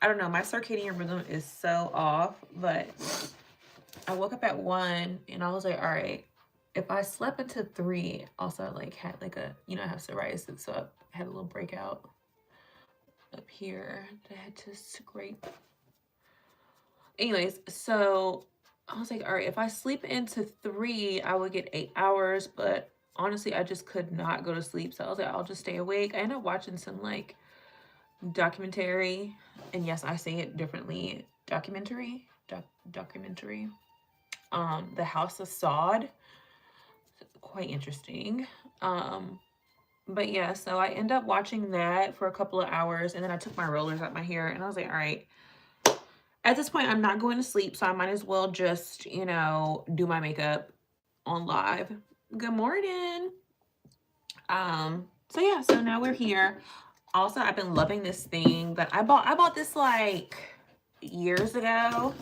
I don't know, my circadian rhythm is so off, but I woke up at 1 and I was like, all right, if I slept until 3, also like had like a, you know, I have psoriasis, so I had a little breakout up here that I had to scrape. Anyways, so I was like, all right, if I sleep into 3, I would get 8 hours, but honestly, I just could not go to sleep. So I was like, I'll just stay awake. I ended up watching some like documentary, and yes, I say it differently. Documentary. The House of Sod. Quite interesting. But yeah, so I end up watching that for a couple of hours, and then I took my rollers out my hair, and I was like, all right, at this point, I'm not going to sleep, so I might as well just, you know, do my makeup on live. Good morning. So yeah, so now we're here. Also, I've been loving this thing that I bought. I bought this like years ago,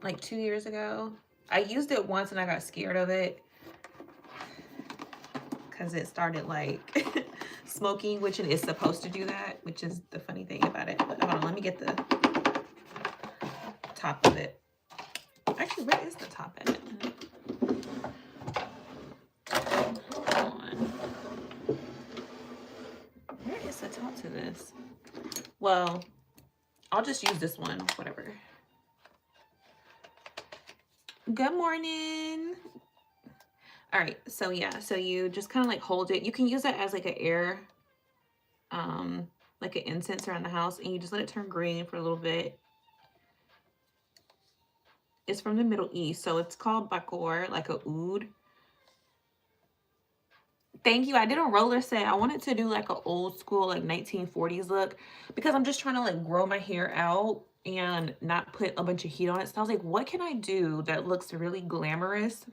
like 2 years ago. I used it once and I got scared of it because it started like smoking, which it is supposed to do that, which is the funny thing about it. But hold on, let me get the top of it. Actually, where is the top at it? Hold on. Where is the top to this? Well, I'll just use this one, whatever. Good morning. All right, so yeah, so you just kind of like hold it. You can use it as like an air, like an incense around the house, and you just let it turn green for a little bit. It's from the Middle East, so it's called bakor, like a oud. Thank you. I did a roller set. I wanted to do like an old school, like 1940s look, because I'm just trying to like grow my hair out and not put a bunch of heat on it. So I was like, what can I do that looks really glamorous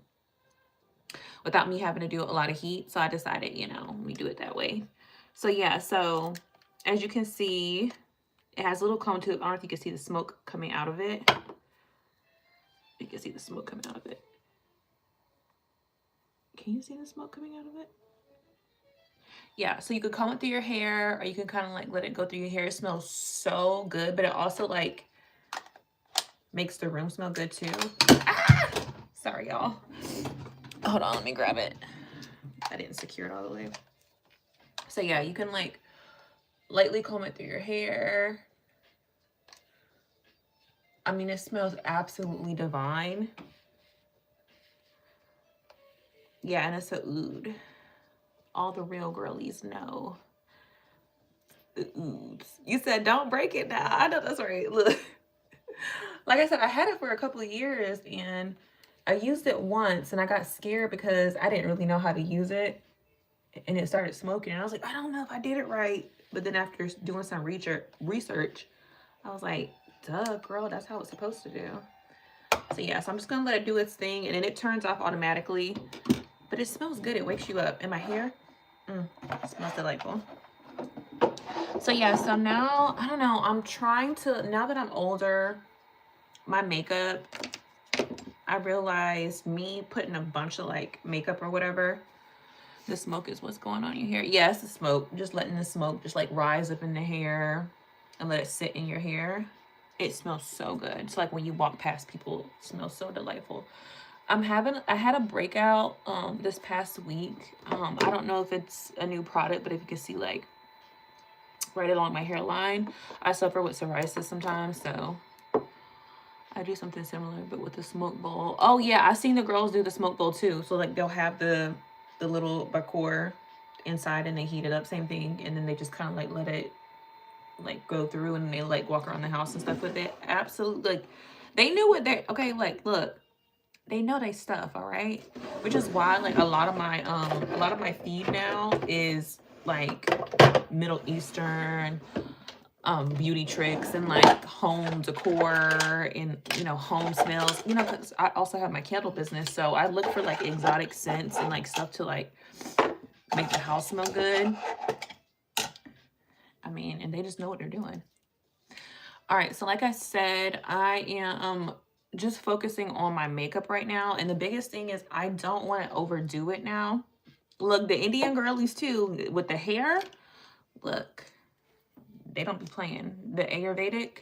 without me having to do a lot of heat? So I decided, you know, we do it that way. So yeah, so as you can see, it has a little comb to it. I don't know if you can see the smoke coming out of it. You can see the smoke coming out of it. Can you see the smoke coming out of it? Yeah, so you could comb it through your hair, or you can kind of like let it go through your hair. It smells so good, but it also like makes the room smell good too. Ah! Sorry, y'all. Hold on, let me grab it. I didn't secure it all the way. So yeah, you can like lightly comb it through your hair. I mean, it smells absolutely divine. Yeah, and it's a oud. All the real girlies know the ouds. You said don't break it now. I know that's right. Look. Like I said, I had it for a couple of years and I used it once and I got scared because I didn't really know how to use it. And it started smoking. And I was like, I don't know if I did it right. But then after doing some research, I was like, duh, girl, that's how it's supposed to do. So yeah, so I'm just going to let it do its thing. And then it turns off automatically. But it smells good. It wakes you up. And my hair, it smells delightful. So yeah, so now, I don't know. I'm trying to, now that I'm older, my makeup, I realized me putting a bunch of like makeup or whatever, the smoke is what's going on in your hair. Yeah, it's the smoke. Just letting the smoke just like rise up in the hair and let it sit in your hair. It smells so good. So like when you walk past people, it smells so delightful. I had a breakout this past week. I don't know if it's a new product, but if you can see like right along my hairline, I suffer with psoriasis sometimes, so I do something similar, but with the smoke bowl. Oh yeah, I've seen the girls do the smoke bowl too. So like they'll have the little bakor inside and they heat it up, same thing, and then they just kind of like let it like go through and they like walk around the house and stuff with it. Absolutely, like they knew what they okay. Like look, they know they stuff, all right. Which is why like a lot of my feed now is like Middle Eastern beauty tricks and like home decor and, you know, home smells, you know, because I also have my candle business, so I look for like exotic scents and like stuff to like make the house smell good. I mean, and they just know what they're doing. All right, so like I said, I am just focusing on my makeup right now, and the biggest thing is I don't want to overdo it now. Look, the Indian girlies too with the hair, look, They don't be playing. The Ayurvedic.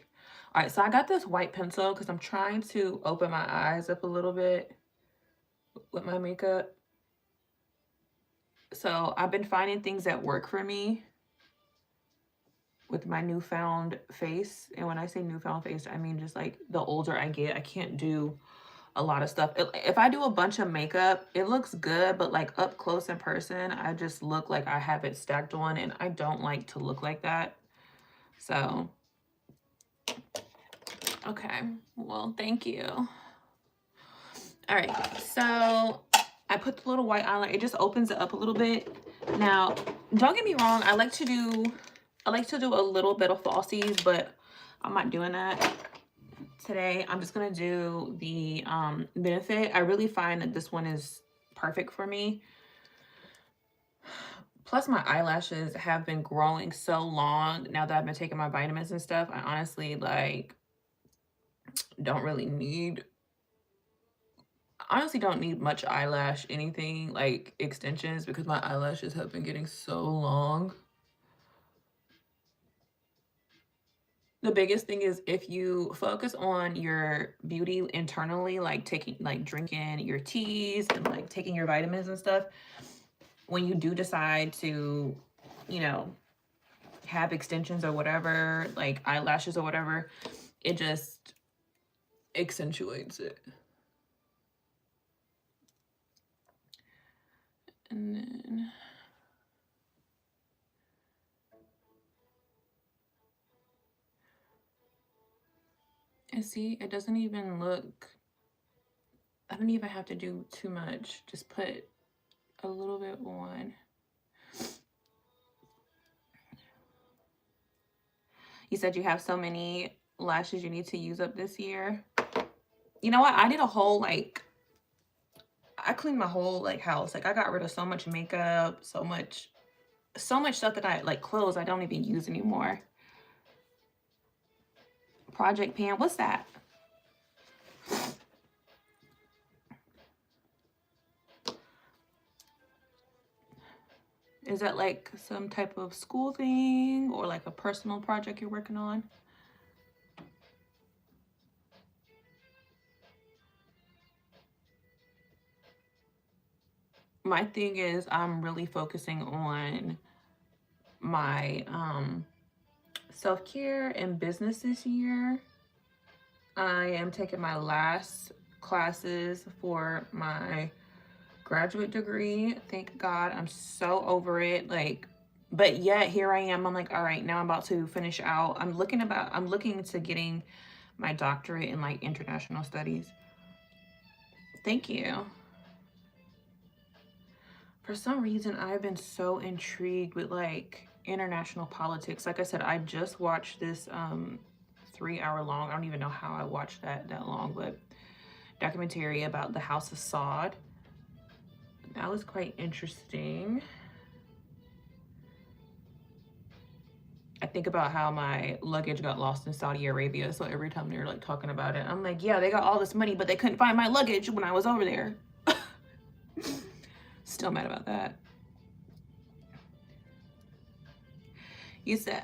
All right, so I got this white pencil because I'm trying to open my eyes up a little bit with my makeup. So I've been finding things that work for me with my newfound face. And when I say newfound face, I mean just like the older I get, I can't do a lot of stuff. If I do a bunch of makeup, it looks good, but like up close in person, I just look like I have it stacked on, and I don't like to look like that. So, okay, well, thank you. All right, so I put the little white eyeliner. It just opens it up a little bit. Now, don't get me wrong, I like to do a little bit of falsies, but I'm not doing that today. I'm just gonna do the Benefit. I really find that this one is perfect for me. Plus my eyelashes have been growing so long now that I've been taking my vitamins and stuff. I honestly like don't need much eyelash anything like extensions because my eyelashes have been getting so long. The biggest thing is if you focus on your beauty internally, like drinking your teas and like taking your vitamins and stuff, when you do decide to, you know, have extensions or whatever, like eyelashes or whatever, it just accentuates it. And then and see, it doesn't even look, I don't even have to do too much. Just put a little bit on. You said you have so many lashes you need to use up this year. You know what? I did a whole, like, I cleaned my whole, like, house. Like, I got rid of so much makeup, so much stuff that I, like, clothes I don't even use anymore. Project Pan, what's that? Is that like some type of school thing or like a personal project you're working on? My thing is I'm really focusing on my self-care and business this year. I am taking my last classes for my graduate degree. Thank God. I'm so over it. Like, but yet here I am. I'm like, all right, now I'm about to finish out. I'm looking into getting my doctorate in like international studies. Thank you. For some reason, I've been so intrigued with like international politics. Like I said, I just watched this 3-hour long, I don't even know how I watched that long, but documentary about the House of Saud. That was quite interesting. I think about how my luggage got lost in Saudi Arabia. So every time they're like talking about it, I'm like, yeah, they got all this money, but they couldn't find my luggage when I was over there. Still mad about that. You said,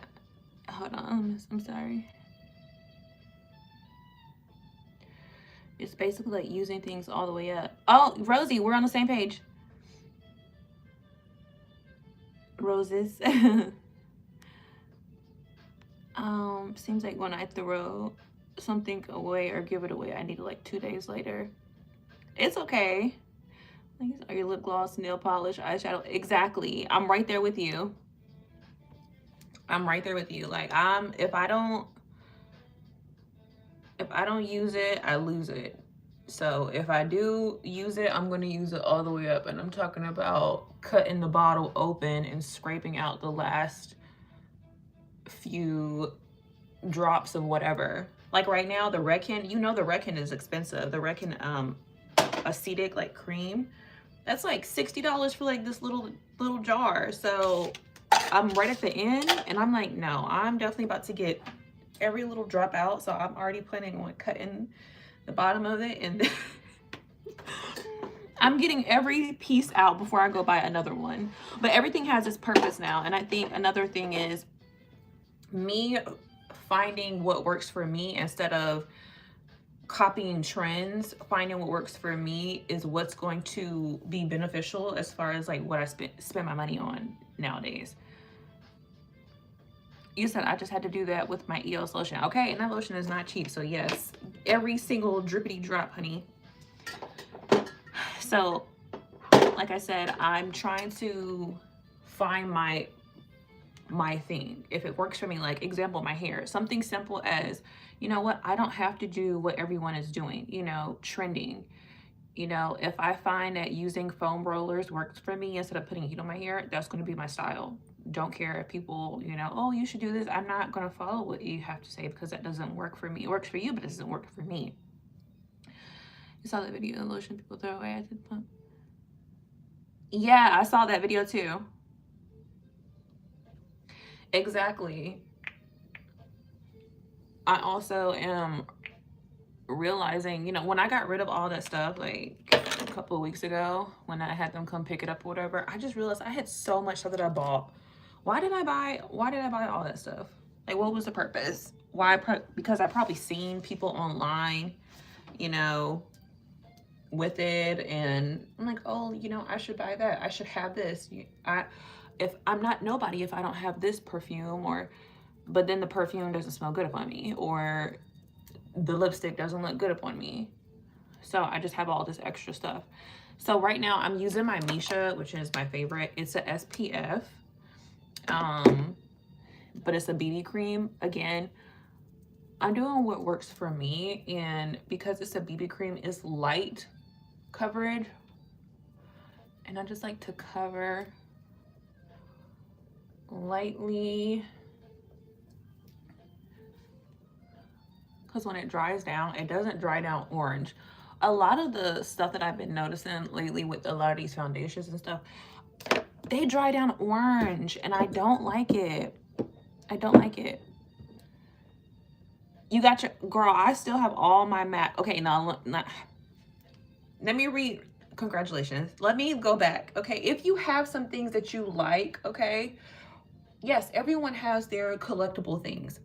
hold on, I'm sorry. It's basically like using things all the way up. Oh, Rosie, we're on the same page. Roses. Seems like when I throw something away or give it away, I need it like 2 days later. It's okay. Are your lip gloss, nail polish, eyeshadow? Exactly. I'm right there with you. Like if I don't use it, I lose it. So if I do use it, I'm going to use it all the way up. And I'm talking about cutting the bottle open and scraping out the last few drops of whatever. Like right now, the Redken, you know the Redken is expensive. The Redken acetic like cream, that's like $60 for like this little jar. So I'm right at the end and I'm like, no, I'm definitely about to get every little drop out. So I'm already planning on cutting the bottom of it, and I'm getting every piece out before I go buy another one. But everything has its purpose now. And I think another thing is me finding what works for me instead of copying trends. Finding what works for me is what's going to be beneficial as far as like what I spend my money on nowadays. You said I just had to do that with my EOS lotion. Okay, and that lotion is not cheap. So yes, every single drippity drop, honey. So like I said, I'm trying to find my thing. If it works for me, like example, my hair, something simple as, you know what, I don't have to do what everyone is doing, you know, trending. You know, if I find that using foam rollers works for me instead of putting heat on my hair, that's going to be my style. Don't care if people, you know, oh, you should do this. I'm not going to follow what you have to say because that doesn't work for me. It works for you, but it doesn't work for me. You saw that video of the lotion people throw away? I did pump. Yeah, I saw that video too. Exactly. I also am realizing, you know, when I got rid of all that stuff, like a couple of weeks ago, when I had them come pick it up or whatever, I just realized I had so much stuff that I bought. Why did I buy all that stuff? Like, what was the purpose? Why? Because I probably seen people online, you know, with it, and I'm like, oh, you know, I should buy that. I should have this. If I'm not nobody if I don't have this perfume, or but then the perfume doesn't smell good upon me, or the lipstick doesn't look good upon me. So I just have all this extra stuff. So right now I'm using my Misha, which is my favorite. It's a SPF, but it's a BB cream. Again, I'm doing what works for me, and because it's a BB cream, it's light coverage, and I just like to cover lightly, because when it dries down, it doesn't dry down orange. A lot of the stuff that I've been noticing lately with a lot of these foundations and stuff, they dry down orange, and I don't like it. I don't like it. You got your girl. I still have all my MAC. Okay, now let me read. Congratulations. Let me go back. Okay, if you have some things that you like, okay, yes, everyone has their collectible things.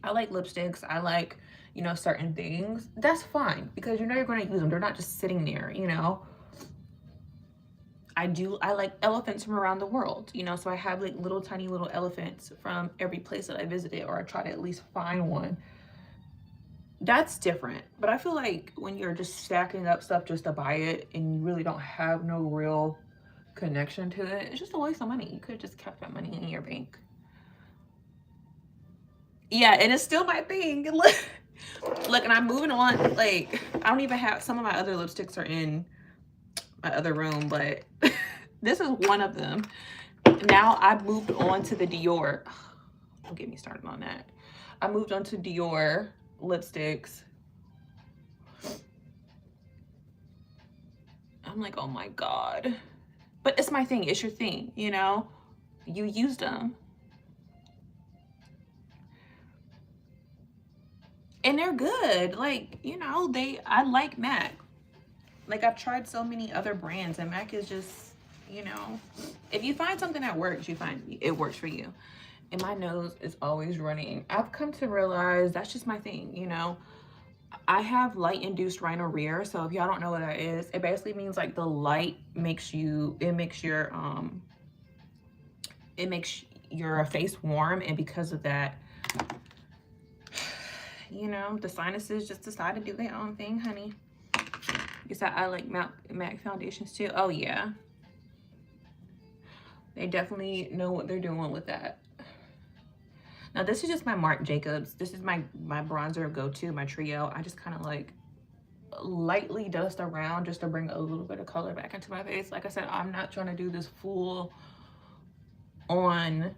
I like lipsticks. I like, you know, certain things. That's fine, because you know you're going to use them. They're not just sitting there, you know. I like elephants from around the world, you know, so I have like little tiny little elephants from every place that I visited, or I try to at least find one. That's different. But I feel like when you're just stacking up stuff just to buy it and you really don't have no real connection to it, it's just a waste of money. You could have just kept that money in your bank. Yeah, and it's still my thing. Look, and I'm moving on. Like, I don't even have, some of my other lipsticks are in my other room, but this is one of them. Now I've moved on to the Dior. Don't get me started on that. I moved on to Dior lipsticks. I'm like, oh my God. But it's my thing. It's your thing, you know? You used them. And they're good. Like, you know, I like MAC. Like, I've tried so many other brands, and MAC is just, you know, if you find something that works, you find it works for you. And my nose is always running. I've come to realize that's just my thing, you know. I have light-induced rhinorrhea, so if y'all don't know what that is, it basically means like the light makes your face warm, and because of that, you know, the sinuses just decide to do their own thing, honey. You said I like MAC foundations too. Oh yeah, they definitely know what they're doing with that. Now this is just my Marc Jacobs. This is my bronzer go-to, my trio. I just kind of like lightly dust around just to bring a little bit of color back into my face. Like I said, I'm not trying to do this full on,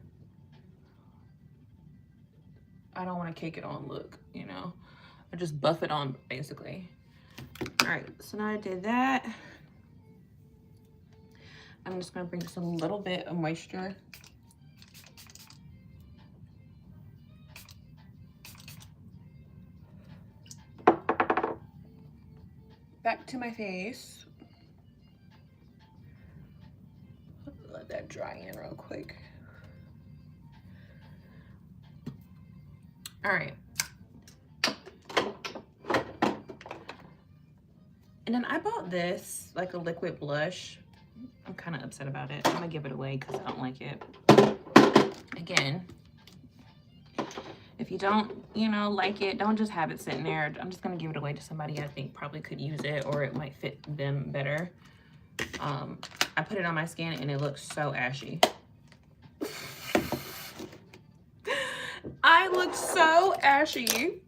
I don't want to cake it on look, you know. I just buff it on basically. All right, so now I did that. I'm just gonna bring just a little bit of moisture. Back to my face. Let that dry in real quick. All right. And then I bought this, like a liquid blush. I'm kind of upset about it. I'm gonna give it away because I don't like it. Again, if you don't, you know, like it, don't just have it sitting there. I'm just gonna give it away to somebody I think probably could use it, or it might fit them better. I put it on my skin and it looks so ashy. I looked so ashy.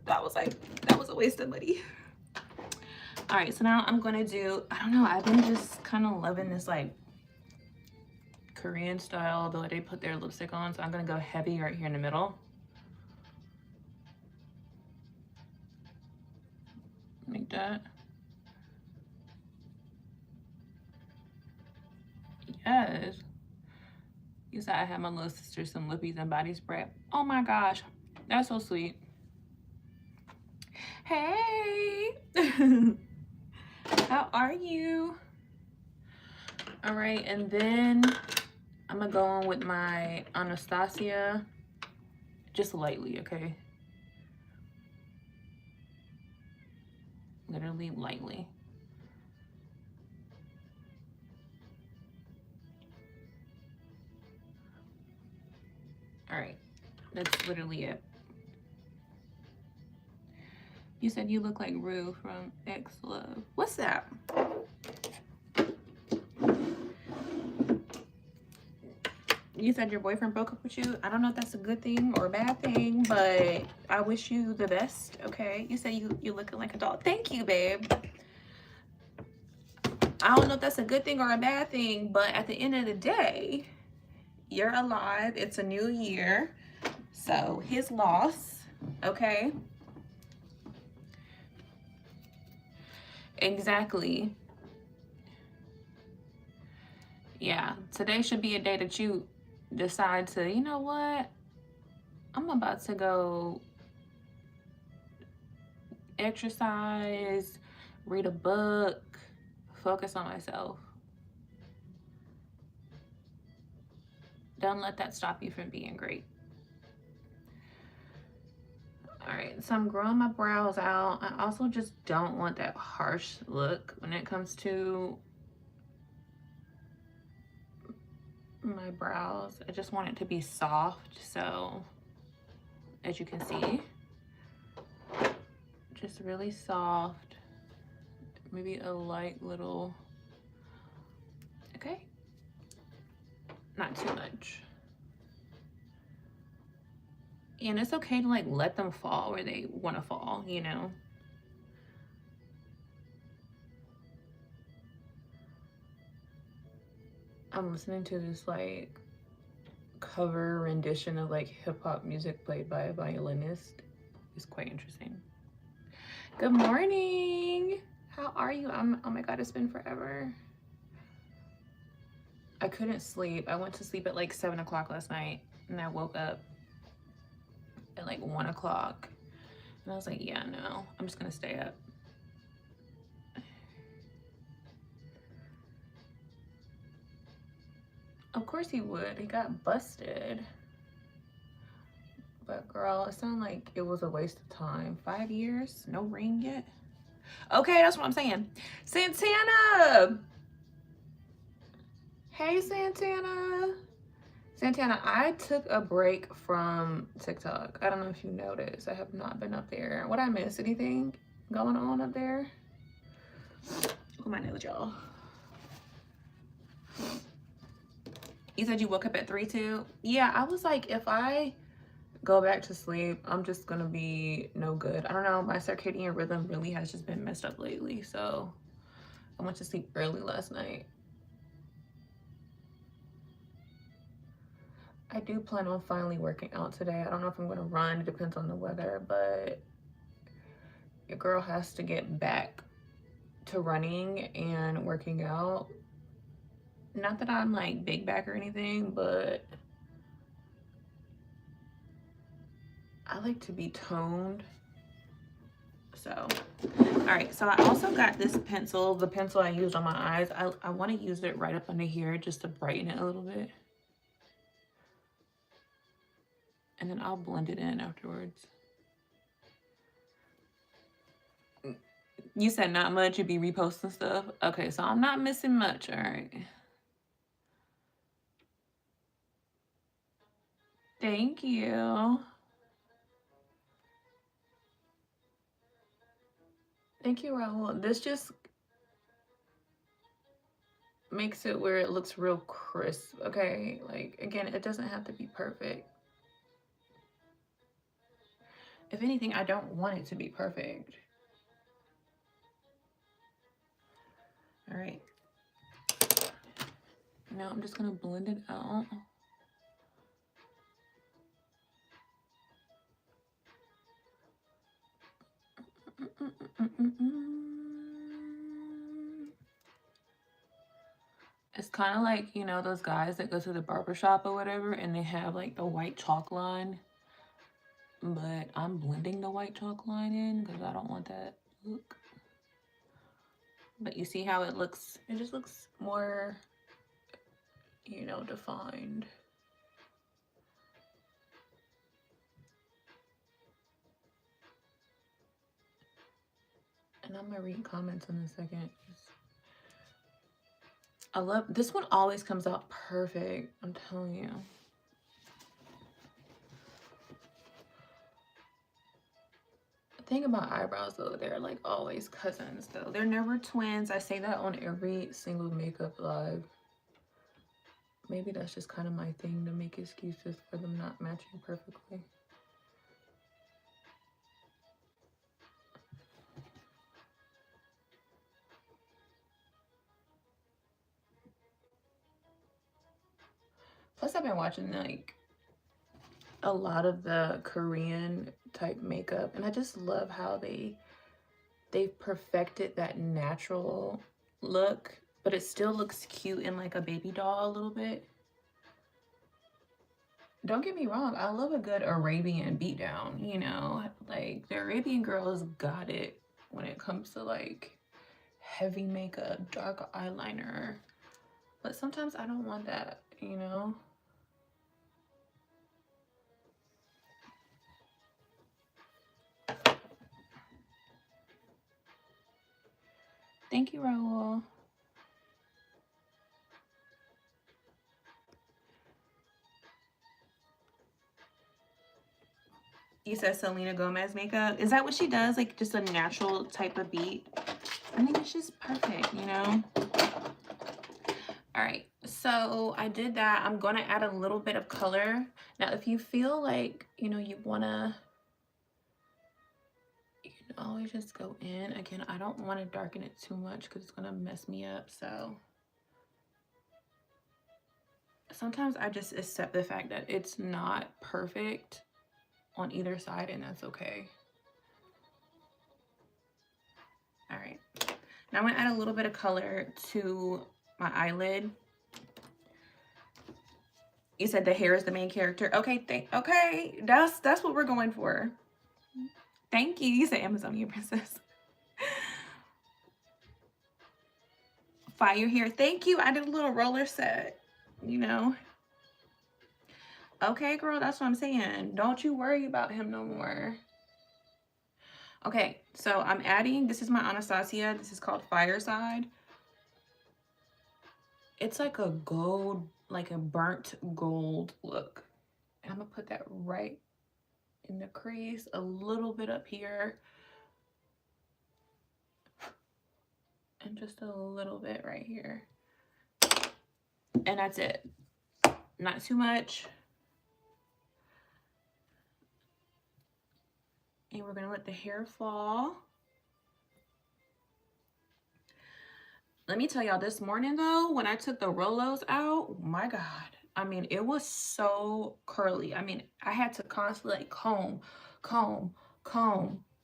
That was a waste of money. All right, so now I'm gonna do, I don't know, I've been just kind of loving this like Korean style, the way they put their lipstick on. So I'm gonna go heavy right here in the middle. Like that. Yes. You said I had my little sister some lippies and body spray. Oh my gosh, that's so sweet. Hey. How are you? All right, and then I'm gonna go on with my Anastasia, just lightly, okay? Literally lightly. All right, that's literally it. You said you look like Rue from X Love. What's that? You said your boyfriend broke up with you. I don't know if that's a good thing or a bad thing, but I wish you the best, okay? You said you looking like a doll. Thank you, babe. I don't know if that's a good thing or a bad thing, but at the end of the day, you're alive. It's a new year. So his loss, okay? Exactly. Yeah, today should be a day that you decide to, you know what? I'm about to go exercise, read a book, focus on myself. Don't let that stop you from being great. All right, so I'm growing my brows out. I also just don't want that harsh look when it comes to my brows. I just want it to be soft. So as you can see, just really soft, maybe a light little, okay, not too much. And it's okay to like let them fall where they want to fall, you know. I'm listening to this like cover rendition of like hip-hop music played by a violinist. It's quite interesting. Good morning. How are you? Oh my god, it's been forever. I couldn't sleep. I went to sleep at like 7 o'clock last night and I woke up at like 1 o'clock and I was like, yeah, no, I'm just gonna stay up. Of course he would. He got busted. But girl, it sounded like it was a waste of time. 5 years, no ring yet. Okay, that's what I'm saying. Santana. Hey, Santana. Santana, I took a break from TikTok. I don't know if you noticed. I have not been up there. What I miss? Anything going on up there? Look at my nose, y'all. You said you woke up at 3 too? Yeah, I was like, if I go back to sleep, I'm just gonna be no good. I don't know, my circadian rhythm really has just been messed up lately. So I went to sleep early last night. I do plan on finally working out today. I don't know if I'm gonna run, it depends on the weather, but your girl has to get back to running and working out. Not that I'm like big back or anything, but I like to be toned. So, all right, so I also got this pencil, the pencil I used on my eyes. I want to use it right up under here just to brighten it a little bit. And then I'll blend it in afterwards. You said not much, you'd be reposting stuff. Okay, so I'm not missing much, all right. Thank you. Thank you, Raul. This just makes it where it looks real crisp, okay? Like, again, it doesn't have to be perfect. If anything, I don't want it to be perfect. All right. Now I'm just gonna blend it out. It's kind of like, you know, those guys that go to the barbershop or whatever and they have like the white chalk line. But I'm blending the white chalk line in because I don't want that look. But you see how it looks? It just looks more, you know, defined. And I'm gonna read comments in a second. I love this one, always comes out perfect, I'm telling you. The thing about eyebrows though, they're like always cousins though. They're never twins. I say that on every single makeup live. Maybe that's just kind of my thing, to make excuses for them not matching perfectly. Plus I've been watching like a lot of the Korean type makeup and I just love how they've perfected that natural look, but it still looks cute in like a baby doll a little bit. Don't get me wrong, I love a good Arabian beatdown, you know, like the Arabian girls got it when it comes to like heavy makeup, dark eyeliner, but sometimes I don't want that, you know. Thank you, Raul. You said Selena Gomez makeup. Is that what she does? Like just a natural type of beat? I think it's just perfect, you know? All right, so I did that. I'm gonna add a little bit of color. Now, if you feel like, you know, you wanna, you can always just go in. Again, I don't wanna darken it too much because it's gonna mess me up, so. Sometimes I just accept the fact that it's not perfect on either side, and that's okay. All right, now I'm gonna add a little bit of color to my eyelid. You said the hair is the main character. Okay, okay, that's what we're going for. Thank you. You said Amazonian princess. Fire hair. Thank you. I did a little roller set, you know. Okay, girl, that's what I'm saying. Don't you worry about him no more. Okay, so I'm adding, this is my Anastasia. This is called Fireside. It's like a gold, like a burnt gold look. And I'm gonna put that right in the crease, a little bit up here. And just a little bit right here. And that's it. Not too much. And we're gonna let the hair fall. Let me tell y'all, this morning though, when I took the Rolos out, my God, I mean, it was so curly. I mean, I had to constantly like comb.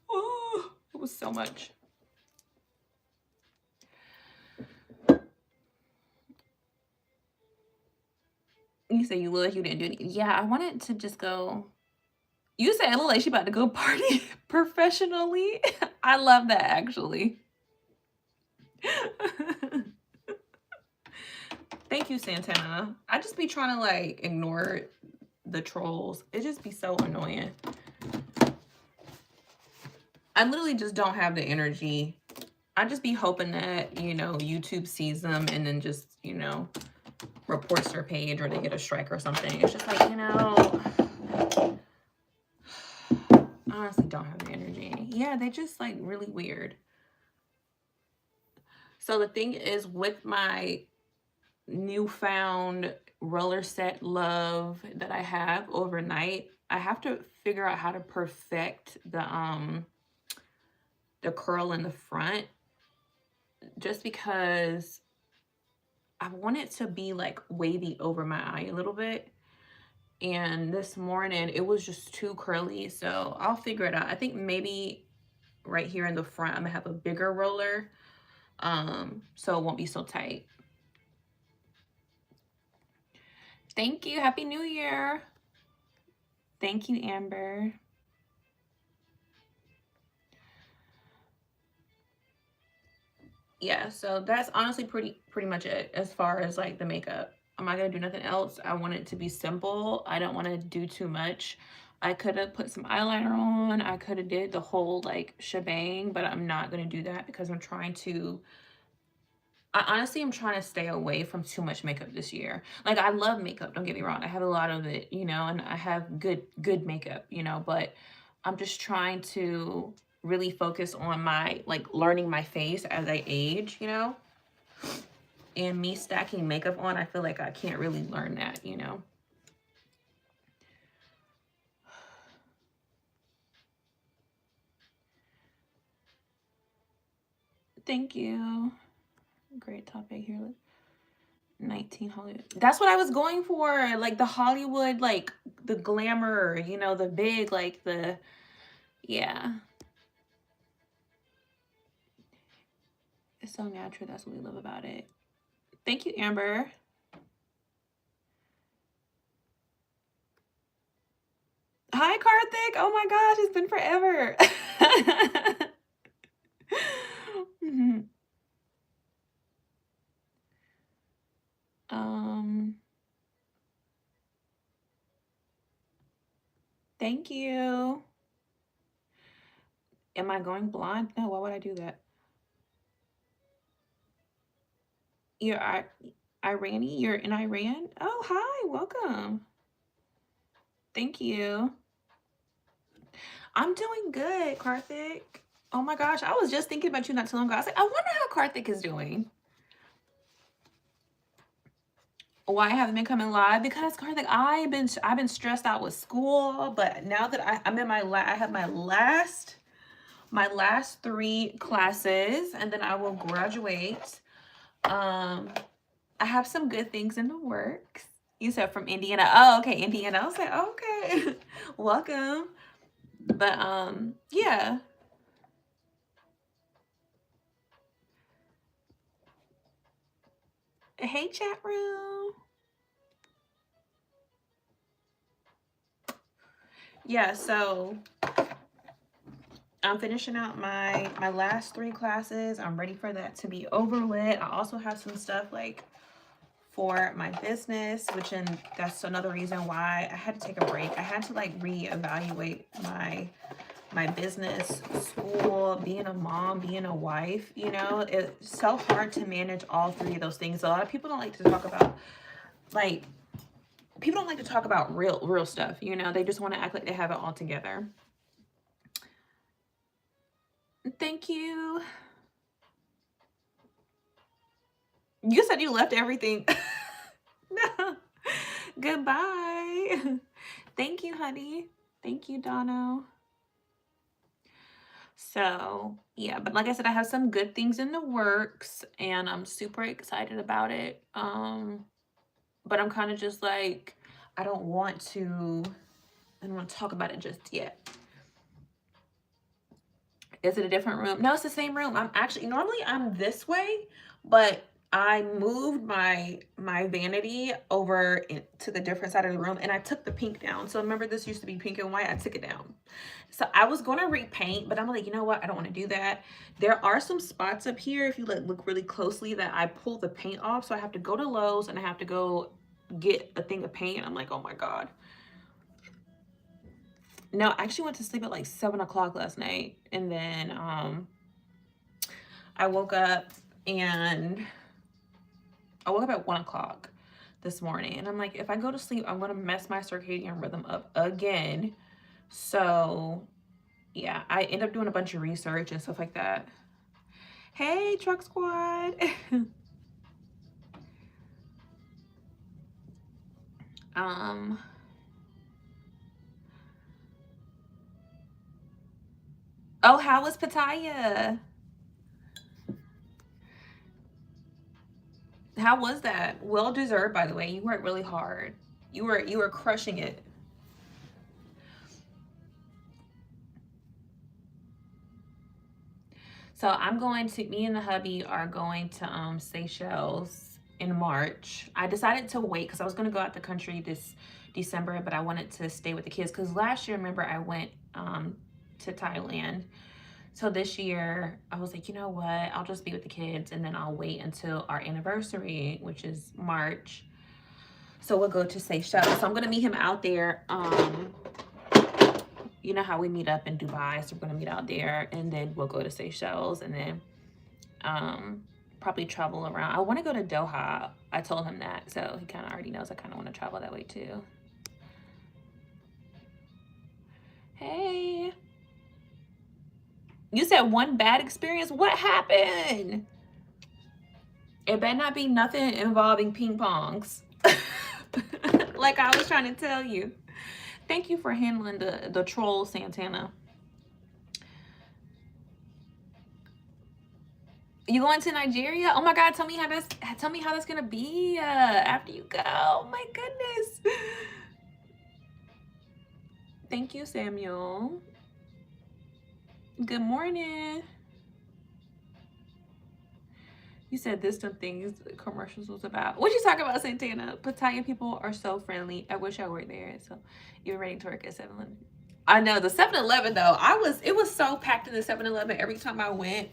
Oh, it was so much. You say you look like you didn't do anything. Yeah, I wanted to just go. You said it looked like she about to go party professionally. I love that, actually. Thank you, Santana. I just be trying to like ignore the trolls. It just be so annoying. I literally just don't have the energy. I just be hoping that, you know, YouTube sees them and then just, you know, reports their page or they get a strike or something. It's just like, you know, I honestly don't have the energy. Yeah, they just like really weird. So the thing is, with my newfound roller set love that I have overnight, I have to figure out how to perfect the curl in the front, just because I want it to be like wavy over my eye a little bit. And this morning it was just too curly, so I'll figure it out. I think maybe right here in the front I'm gonna have a bigger roller, so it won't be so tight. Thank you. Happy New Year. Thank you, Amber. Yeah, so that's honestly pretty much it as far as like the makeup. I'm not gonna do nothing else. I want it to be simple. I don't want to do too much. I could have put some eyeliner on. I could have did the whole like shebang, but I'm not gonna do that because I'm trying to, I honestly am trying to stay away from too much makeup this year. Like, I love makeup, don't get me wrong. I have a lot of it, you know, and I have good makeup, you know, but I'm just trying to really focus on my, like, learning my face as I age, you know? And me stacking makeup on, I feel like I can't really learn that, you know? Thank you. Great topic here. 19 Hollywood. That's what I was going for. Like the Hollywood, like the glamour, you know, the big, like the, yeah. It's so natural. That's what we love about it. Thank you, Amber. Hi, Karthik. Oh my gosh, it's been forever. Mhm. Thank you. Am I going blonde? No, why would I do that? You're Irani? You're in Iran? Oh, hi, welcome. Thank you. I'm doing good, Karthik. Oh my gosh, I was just thinking about you not too long ago. I was like, I wonder how Karthik is doing. Why I haven't been coming live? Because Karthik, I've been stressed out with school, but now that I'm in I have my last 3 classes, and then I will graduate. I have some good things in the works. You said from Indiana. Oh, okay, Indiana. I was like, okay, welcome. But yeah. Hey, chat room. Yeah, so I'm finishing out my last 3 classes. I'm ready for that to be over with. I also have some stuff like for my business, which, and that's another reason why I had to take a break. I had to like reevaluate my business, school, being a mom, being a wife. You know, it's so hard to manage all 3 of those things. A lot of people don't like to talk about, like, people don't like to talk about real stuff. You know, they just want to act like they have it all together. Thank you. You said you left everything. No. Goodbye. Thank you, honey. Thank you, Dono. So, yeah, but like I said, I have some good things in the works and I'm super excited about it. But I'm kind of just like, I don't want to talk about it just yet. Is it a different room? No, it's the same room. I'm actually, normally I'm this way, but I moved my vanity over to the different side of the room and I took the pink down. So remember, this used to be pink and white. I took it down. So I was going to repaint, but I'm like, you know what? I don't want to do that. There are some spots up here, if you look really closely, that I pulled the paint off. So I have to go to Lowe's and I have to go get a thing of paint. I'm like, oh my God. No, I actually went to sleep at like 7 o'clock last night. And then I woke up and I woke up at 1 o'clock this morning. And I'm like, if I go to sleep, I'm going to mess my circadian rhythm up again. So yeah, I end up doing a bunch of research and stuff like that. Hey, Truck Squad. Oh, how was Pattaya? How was that? Well deserved, by the way. You worked really hard. You were crushing it. So me and the hubby are going to Seychelles in March. I decided to wait because I was going to go out the country this December, but I wanted to stay with the kids because last year, remember, I went to Thailand. So this year I was like, you know what, I'll just be with the kids and then I'll wait until our anniversary, which is March. So we'll go to Seychelles. So I'm going to meet him out there. You know how we meet up in Dubai, so we're going to meet out there and then we'll go to Seychelles and then probably travel around. I want to go to Doha. I told him that, so he kind of already knows I kind of want to travel that way too. Hey. You said one bad experience? What happened? It better not be nothing involving ping pongs. Like I was trying to tell you. Thank you for handling the troll, Santana. You going to Nigeria? Oh my God, tell me how that's gonna be after you go. Oh my goodness. Thank you, Samuel. Good morning. You said this some things commercials was about. What you talking about, Santana? Pattaya people are so friendly. I wish I were there. So you're ready to work at 7-Eleven. I know the 7-Eleven though. It was so packed in the 7-Eleven every time I went.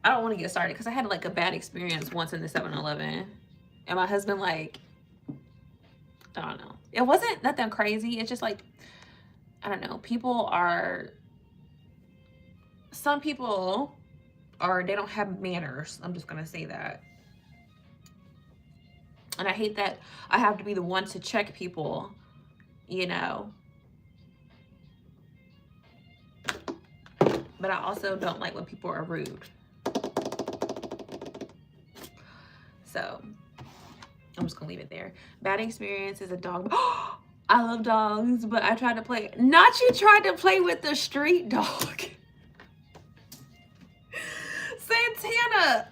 I don't want to get started because I had like a bad experience once in the 7-Eleven. And my husband, like, I don't know. It wasn't nothing crazy. It's just like, I don't know. Some people they don't have manners. I'm just going to say that. And I hate that I have to be the one to check people, you know. But I also don't like when people are rude. So I'm just gonna leave it there. Bad experience is a dog. I love dogs, but I tried to play. Not you tried to play with the street dog. Santana.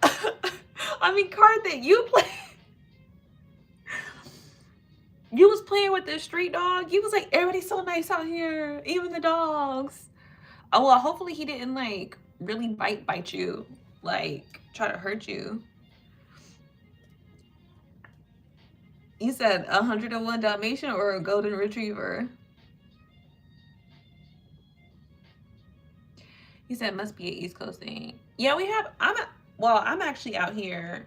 I mean, Karthik, you was playing with the street dog. You was like, everybody's so nice out here, even the dogs. Oh, well, hopefully he didn't like really bite you, like try to hurt you. You said 101 Dalmatian or a Golden Retriever? You said must be an East Coast thing. Yeah, we have. I'm actually out here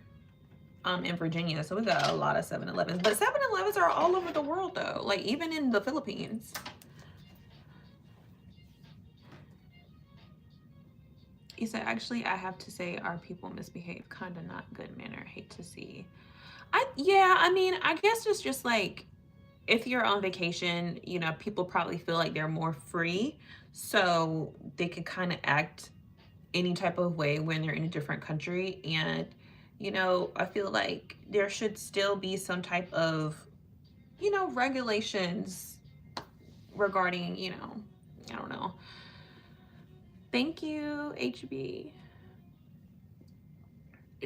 in Virginia, so we got a lot of 7-Elevens. But 7-Elevens are all over the world though, like even in the Philippines. He said, actually, I have to say our people misbehave. Kind of not good manner. Hate to see. I mean, I guess it's just like, if you're on vacation, you know, people probably feel like they're more free. So they can kind of act any type of way when they're in a different country. And, you know, I feel like there should still be some type of, you know, regulations regarding, you know, I don't know. Thank you, HB.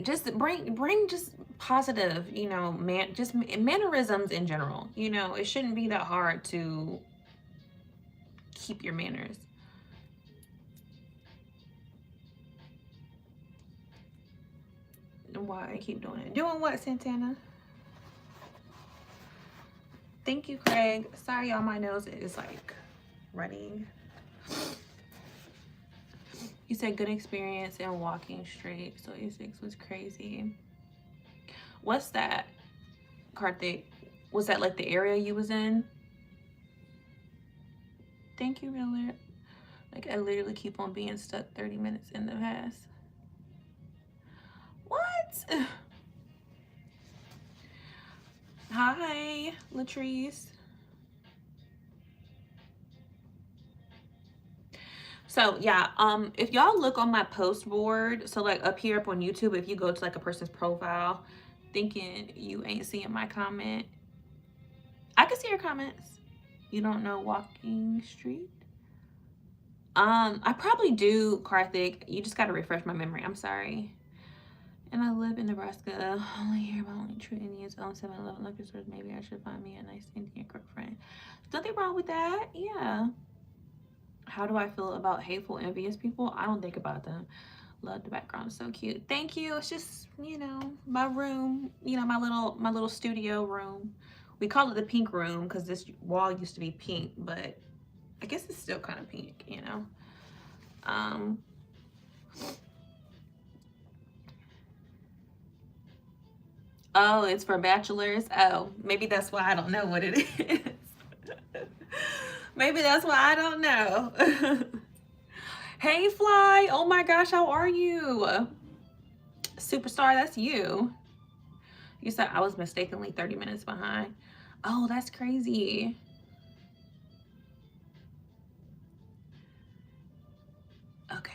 Just bring just positive, you know, just mannerisms in general. You know, it shouldn't be that hard to keep your manners. Why I keep doing it? Doing what, Santana? Thank you, Craig. Sorry, y'all, my nose is like running. You said good experience in walking straight. So A6 was crazy. What's that, Karthik? Was that like the area you was in? Thank you, Miller. Like, I literally keep on being stuck 30 minutes in the past. What? Hi, Latrice. So yeah, if y'all look on my post board, so like up here up on YouTube, if you go to like a person's profile, thinking you ain't seeing my comment, I can see your comments. You don't know Walking Street? I probably do, Karthik. You just gotta refresh my memory. I'm sorry. And I live in Nebraska. Only hear about only true Indians own 7-Eleven liquor stores. Maybe I should find me a nice Indian girlfriend. Nothing wrong with that. Yeah. How do I feel about hateful, envious people? I don't think about them. Love the background. So cute. Thank you. It's just, you know, my room, you know, my little studio room. We call it the pink room because this wall used to be pink, but I guess it's still kind of pink, you know. Oh, it's for bachelors. Oh, maybe that's why I don't know what it is. Maybe that's why I don't know. Hey, Fly. Oh my gosh, how are you? Superstar, that's you. You said I was mistakenly 30 minutes behind. Oh, that's crazy. Okay,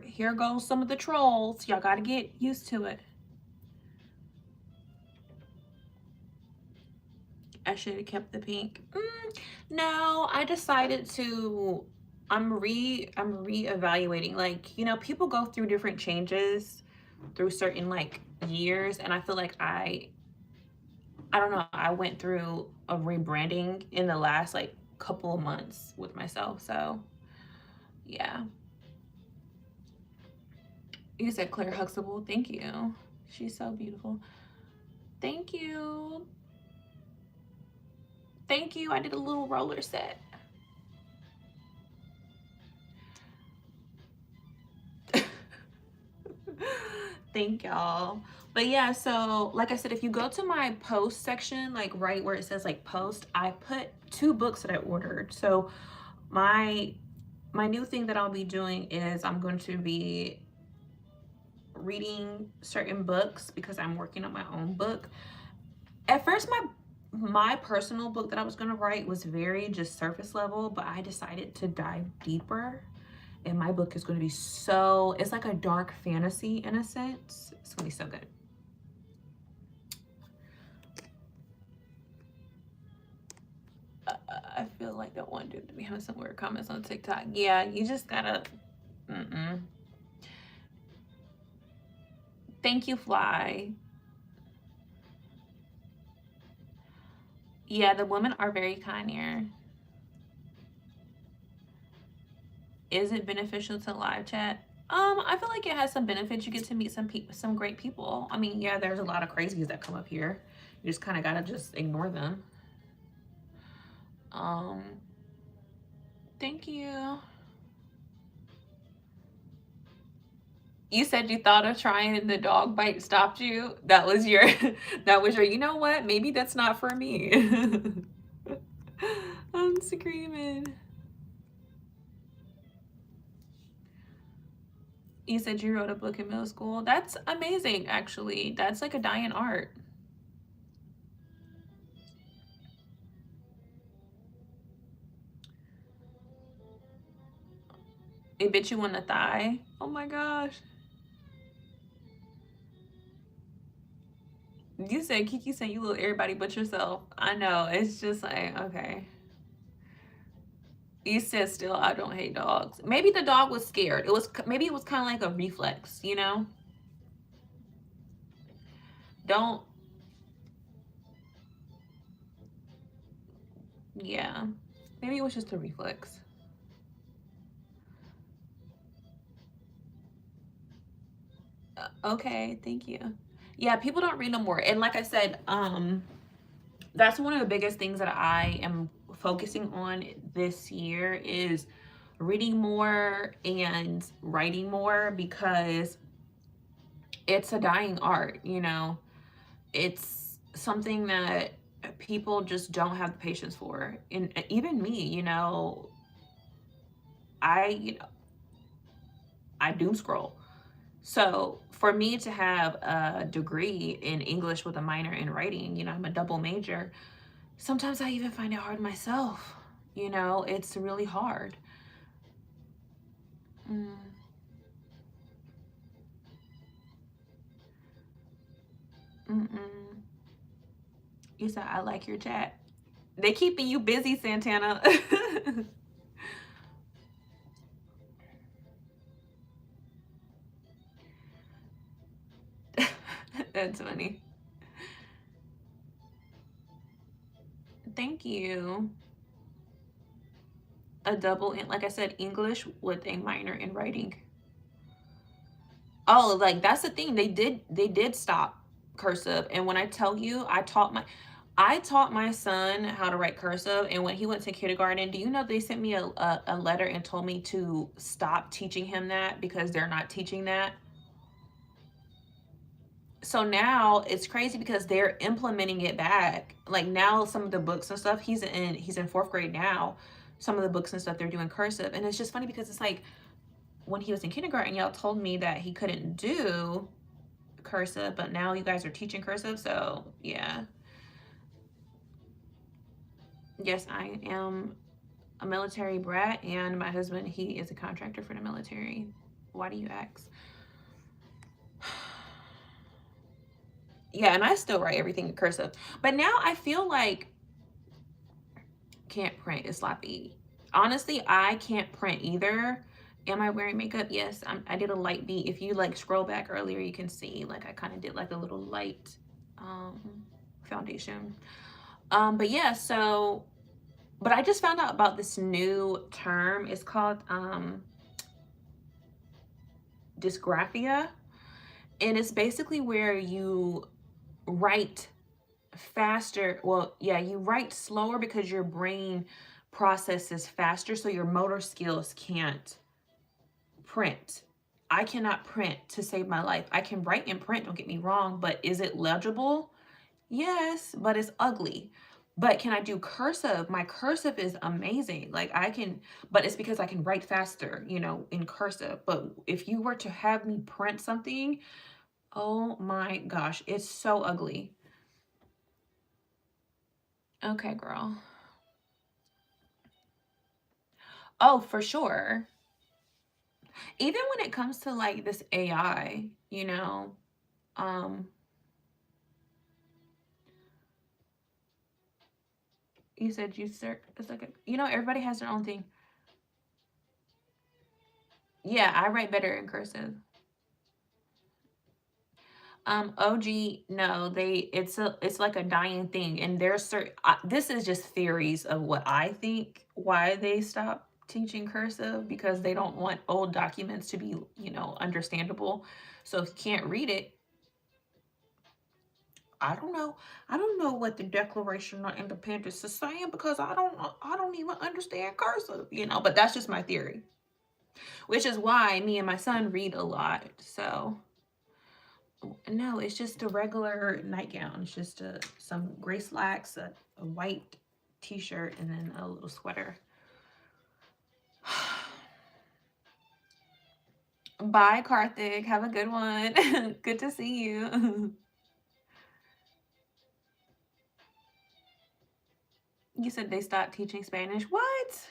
here goes some of the trolls. Y'all gotta get used to it. I should have kept the pink. No, I decided to. I'm reevaluating. Like, you know, people go through different changes through certain like years, and I feel like I don't know. I went through a rebranding in the last like couple of months with myself. So, yeah. You said Claire Huxtable. Thank you. She's so beautiful. Thank you. Thank you. I did a little roller set. Thank y'all. But yeah, so like I said, if you go to my post section, like right where it says like post, I put 2 books that I ordered. So my new thing that I'll be doing is I'm going to be reading certain books because I'm working on my own book. At first, my personal book that I was going to write was very just surface level, but I decided to dive deeper, and my book is going to be so, it's like a dark fantasy in a sense. It's going to be so good. I feel like that one dude to be having some weird comments on TikTok. Yeah, you just gotta Thank you, Fly. Yeah, the women are very kind here. Is it beneficial to live chat? I feel like it has some benefits. You get to meet some great people. I mean, yeah, there's a lot of crazies that come up here. You just kind of gotta just ignore them. Thank you. You said you thought of trying and the dog bite stopped you. That was your, you know what? Maybe that's not for me. I'm screaming. You said you wrote a book in middle school. That's amazing, actually. That's like a dying art. It bit you on the thigh. Oh my gosh. You said Kiki said you little everybody but yourself. I know. It's just like, okay. You said still I don't hate dogs. Maybe the dog was scared. Maybe it was kind of like a reflex, you know? Yeah. Maybe it was just a reflex. Okay, thank you. Yeah, people don't read no more. And like I said, that's one of the biggest things that I am focusing on this year is reading more and writing more, because it's a dying art, you know. It's something that people just don't have the patience for. And even me, you know, I I doom scroll. So for me to have a degree in English with a minor in writing, I'm a double major. Sometimes I even find it hard myself. It's really hard. Mm, mm-mm. You said I like your chat. They keeping you busy, Santana. That's funny. Thank you. A double in, like I said, English with a minor in writing. Oh, like that's the thing. They did stop cursive. And when I tell you, I taught my son how to write cursive, and when he went to kindergarten, do you know they sent me a letter and told me to stop teaching him that because they're not teaching that. So now it's crazy because they're implementing it back. Like now some of the books and stuff, he's in fourth grade now. Some of the books and stuff they're doing cursive. And it's just funny because it's like when he was in kindergarten, y'all told me that he couldn't do cursive, but now you guys are teaching cursive. So yeah. Yes, I am a military brat, and my husband, he is a contractor for the military. Why do you ask? Yeah, and I still write everything in cursive. But now I feel like can't print is sloppy. Honestly, I can't print either. Am I wearing makeup? Yes, I did a light beat. If you like scroll back earlier, you can see like I kind of did like a little light um, foundation. But yeah, so but I just found out about this new term. It's called dysgraphia, and it's basically where you write faster. Well, yeah, you write slower because your brain processes faster, so your motor skills can't print. I cannot print to save my life. I can write and print, don't get me wrong, but is it legible? Yes, but it's ugly. But can I do cursive? My cursive is amazing. Like I can, but it's because I can write faster, in cursive. But if you were to have me print something, oh my gosh, it's so ugly. Okay, girl. Oh, for sure. Even when it comes to like this AI, um, you said you sir, it's like everybody has their own thing. Yeah, I write better in cursive. OG, no, it's like a dying thing, and there's certain. This is just theories of what I think why they stopped teaching cursive because they don't want old documents to be understandable. So if you can't read it, I don't know. I don't know what the Declaration of Independence is saying because I don't even understand cursive, but that's just my theory. Which is why me and my son read a lot. So no, it's just a regular nightgown. It's just some gray slacks, a white t-shirt, and then a little sweater. Bye, Karthik. Have a good one. Good to see you. You said they stopped teaching Spanish. What?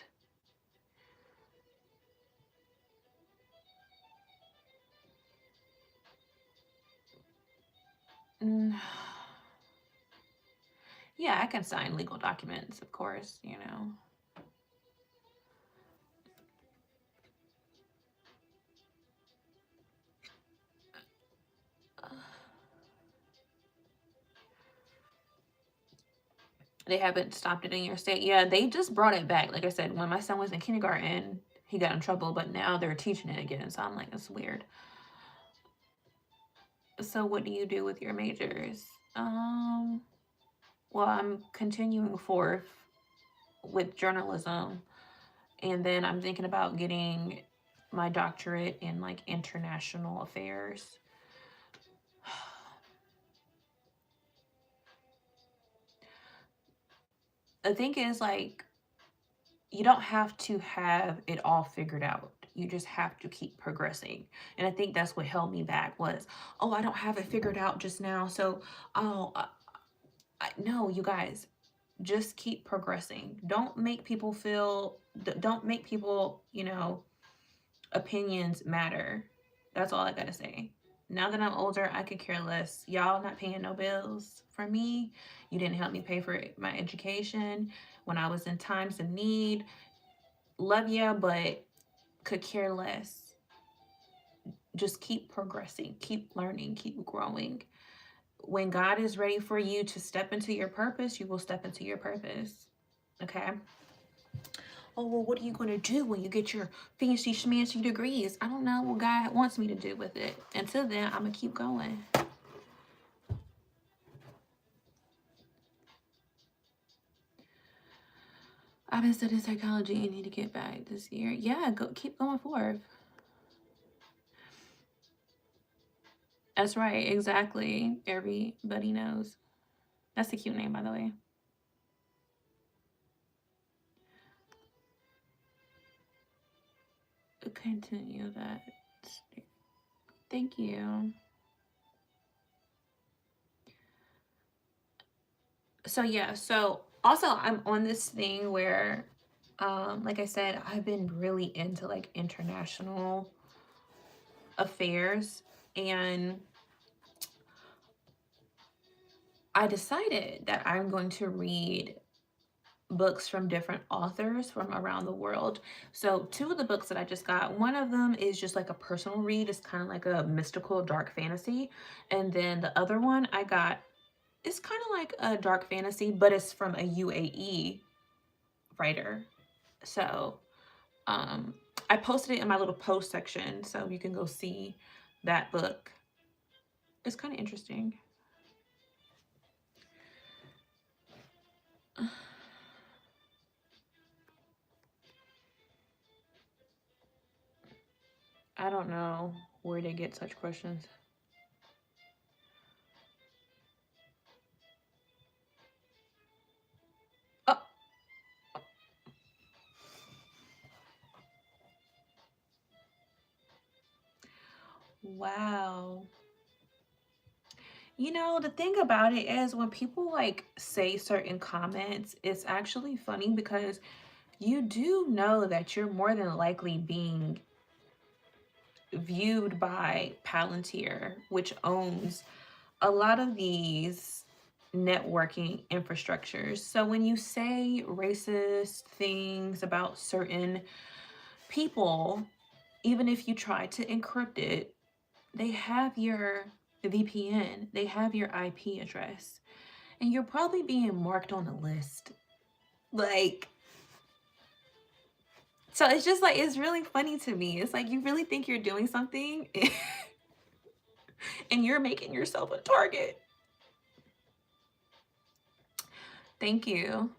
Mm. Yeah, I can sign legal documents, of course. They haven't stopped it in your state. Yeah, they just brought it back. Like I said, when my son was in kindergarten, he got in trouble, but now they're teaching it again. So I'm like, it's weird. So what do you do with your majors? Um, well, I'm continuing fourth with journalism, and then I'm thinking about getting my doctorate in like international affairs. The thing is, like, you don't have to have it all figured out. You just have to keep progressing. And I think that's what held me back was, oh, I don't have it figured out just now. So, oh, no, you guys, just keep progressing. Don't make people feel, don't make people, opinions matter. That's all I gotta say. Now that I'm older, I could care less. Y'all not paying no bills for me. You didn't help me pay for my education when I was in times of need. Love ya, but could care less. Just keep progressing, keep learning, keep growing. When God is ready for you to step into your purpose, you will step into your purpose. Okay? Oh, well, what are you going to do when you get your fancy schmancy degrees? I don't know what God wants me to do with it. Until then, I'm going to keep going. I've been studying psychology and need to get back this year. Yeah, keep going forth. That's right, exactly. Everybody knows. That's a cute name, by the way. Continue that. Thank you. So yeah, so also I'm on this thing where like I said, I've been really into like international affairs, and I decided that I'm going to read books from different authors from around the world. So two of the books that I just got, one of them is just like a personal read. It's kind of like a mystical dark fantasy. And then the other one I got, it's kind of like a dark fantasy, but it's from a UAE writer. So I posted it in my little post section, so you can go see that book. It's kind of interesting. I don't know where they get such questions. Oh, wow. The thing about it is when people like say certain comments, it's actually funny because you do know that you're more than likely being viewed by Palantir, which owns a lot of these networking infrastructures. So when you say racist things about certain people, even if you try to encrypt it, they have your VPN, they have your IP address, and you're probably being marked on the list. Like, so it's just like, it's really funny to me. It's like, you really think you're doing something and you're making yourself a target. Thank you.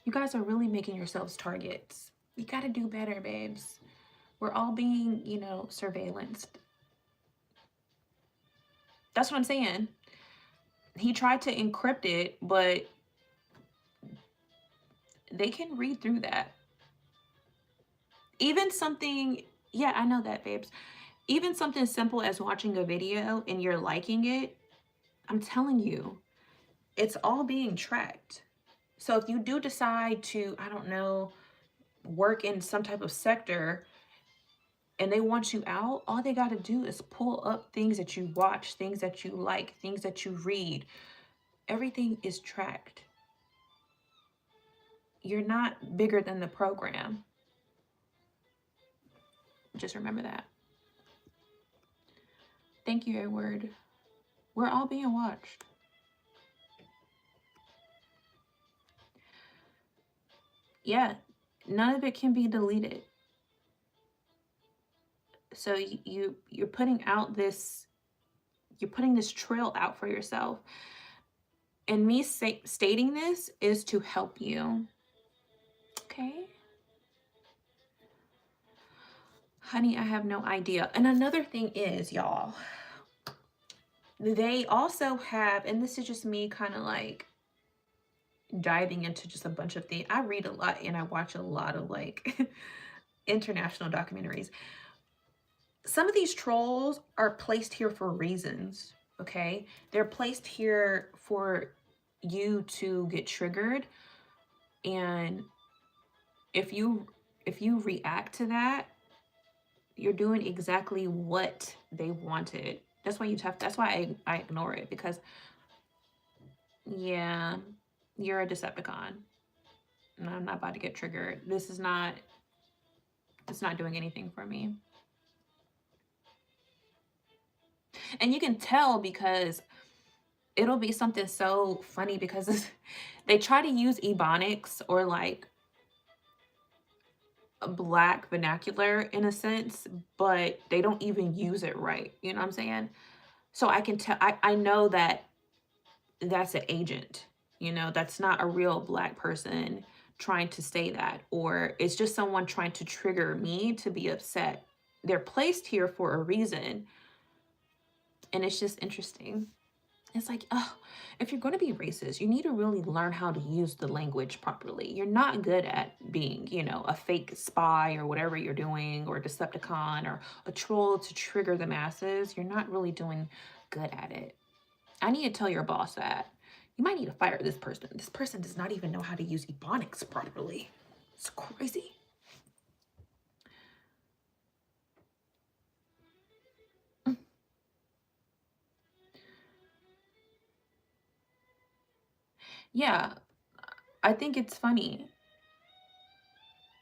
You guys are really making yourselves targets. You got to do better, babes. We're all being, surveillanced. That's what I'm saying. He tried to encrypt it, but they can read through that. Even something, yeah, I know that, babes. Even something simple as watching a video and you're liking it, I'm telling you, it's all being tracked. So if you do decide to, I don't know, work in some type of sector and they want you out, all they got to do is pull up things that you watch, things that you like, things that you read. Everything is tracked. You're not bigger than the program. Just remember that. Thank you, Edward. We're all being watched. Yeah, none of it can be deleted. So you're putting out this, you're putting this trail out for yourself. And me stating this is to help you. Okay? Honey, I have no idea. And another thing is, y'all, they also have, and this is just me kind of like diving into just a bunch of things. I read a lot and I watch a lot of like international documentaries. Some of these trolls are placed here for reasons, okay? They're placed here for you to get triggered, and if you react to that, you're doing exactly what they wanted. That's why that's why I ignore it, because yeah, you're a Decepticon. And I'm not about to get triggered. It's not doing anything for me. And you can tell because it'll be something so funny because they try to use Ebonics or like a Black vernacular in a sense, but they don't even use it right. You know what I'm saying? So I can tell, I know that that's an agent, you know, that's not a real Black person trying to say that, or it's just someone trying to trigger me to be upset. They're placed here for a reason. And it's just interesting. It's like, oh, if you're going to be racist, you need to really learn how to use the language properly. You're not good at being, you know, a fake spy or whatever you're doing, or a Decepticon or a troll to trigger the masses. You're not really doing good at it. I need to tell your boss that. You might need to fire this person. This person does not even know how to use Ebonics properly. It's crazy. Yeah, I think it's funny.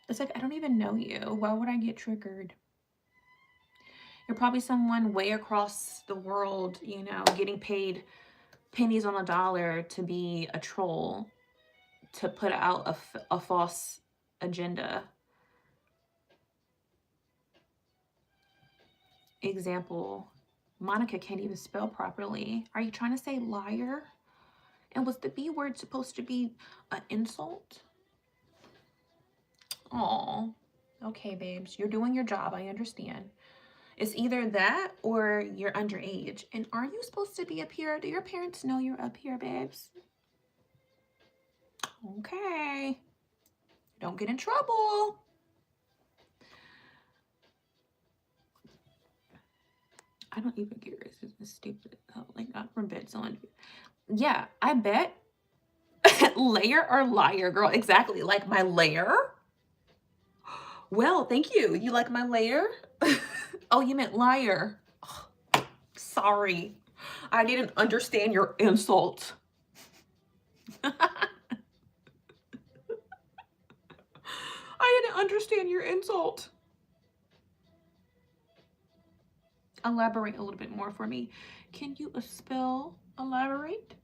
It's like, I don't even know you. Why would I get triggered? You're probably someone way across the world, you know, getting paid pennies on a dollar to be a troll, to put out a false agenda. Example, Monica can't even spell properly. Are you trying to say liar? And was the B word supposed to be an insult? Oh, okay, babes. You're doing your job. I understand. It's either that or you're underage. And are you supposed to be up here? Do your parents know you're up here, babes? Okay. Don't get in trouble. I don't even get racist. It's stupid. Oh, like, not from bed. Someone. Yeah, I bet. Layer or liar, girl? Exactly. Like my layer? Well, thank you. You like my layer? Oh, you meant liar. Oh, sorry. I didn't understand your insult. I didn't understand your insult. Elaborate a little bit more for me. Can you spell elaborate?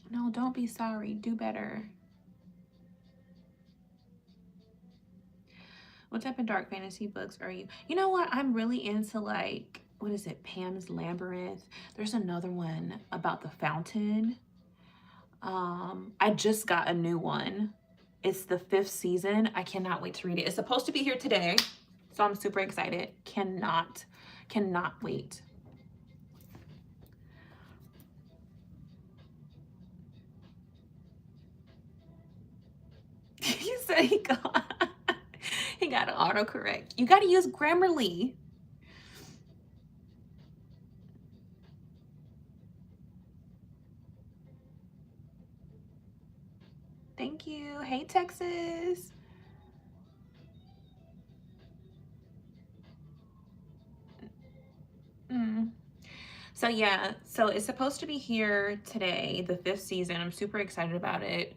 No, don't be sorry. Do better. What type of dark fantasy books are you? You know what? I'm really into, like, what is it? Pam's Labyrinth. There's another one about the fountain. I just got a new one. It's the 5th season. I cannot wait to read it. It's supposed to be here today, so I'm super excited. Cannot wait. You said he got an autocorrect. You got to use Grammarly. Thank you. Hey, Texas. So yeah, so it's supposed to be here today, the 5th season. I'm super excited about it.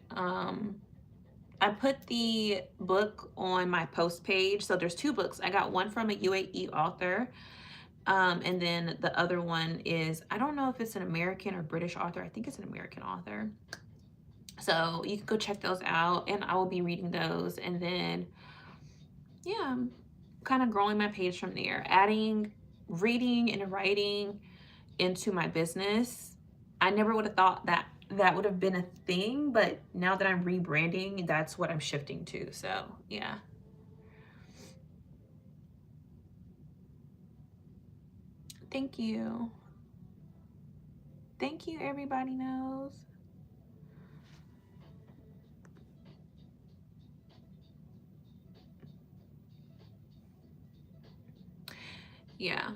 I put the book on my post page. So there's 2 books. I got one from a UAE author. And then the other one is, I don't know if it's an American or British author. I think it's an American author. So you can go check those out, and I will be reading those. And then, yeah, I'm kind of growing my page from there, adding reading and writing into my business. I never would have thought that that would have been a thing, but now that I'm rebranding, that's what I'm shifting to. So yeah. Thank you. Thank you, everybody knows. Yeah.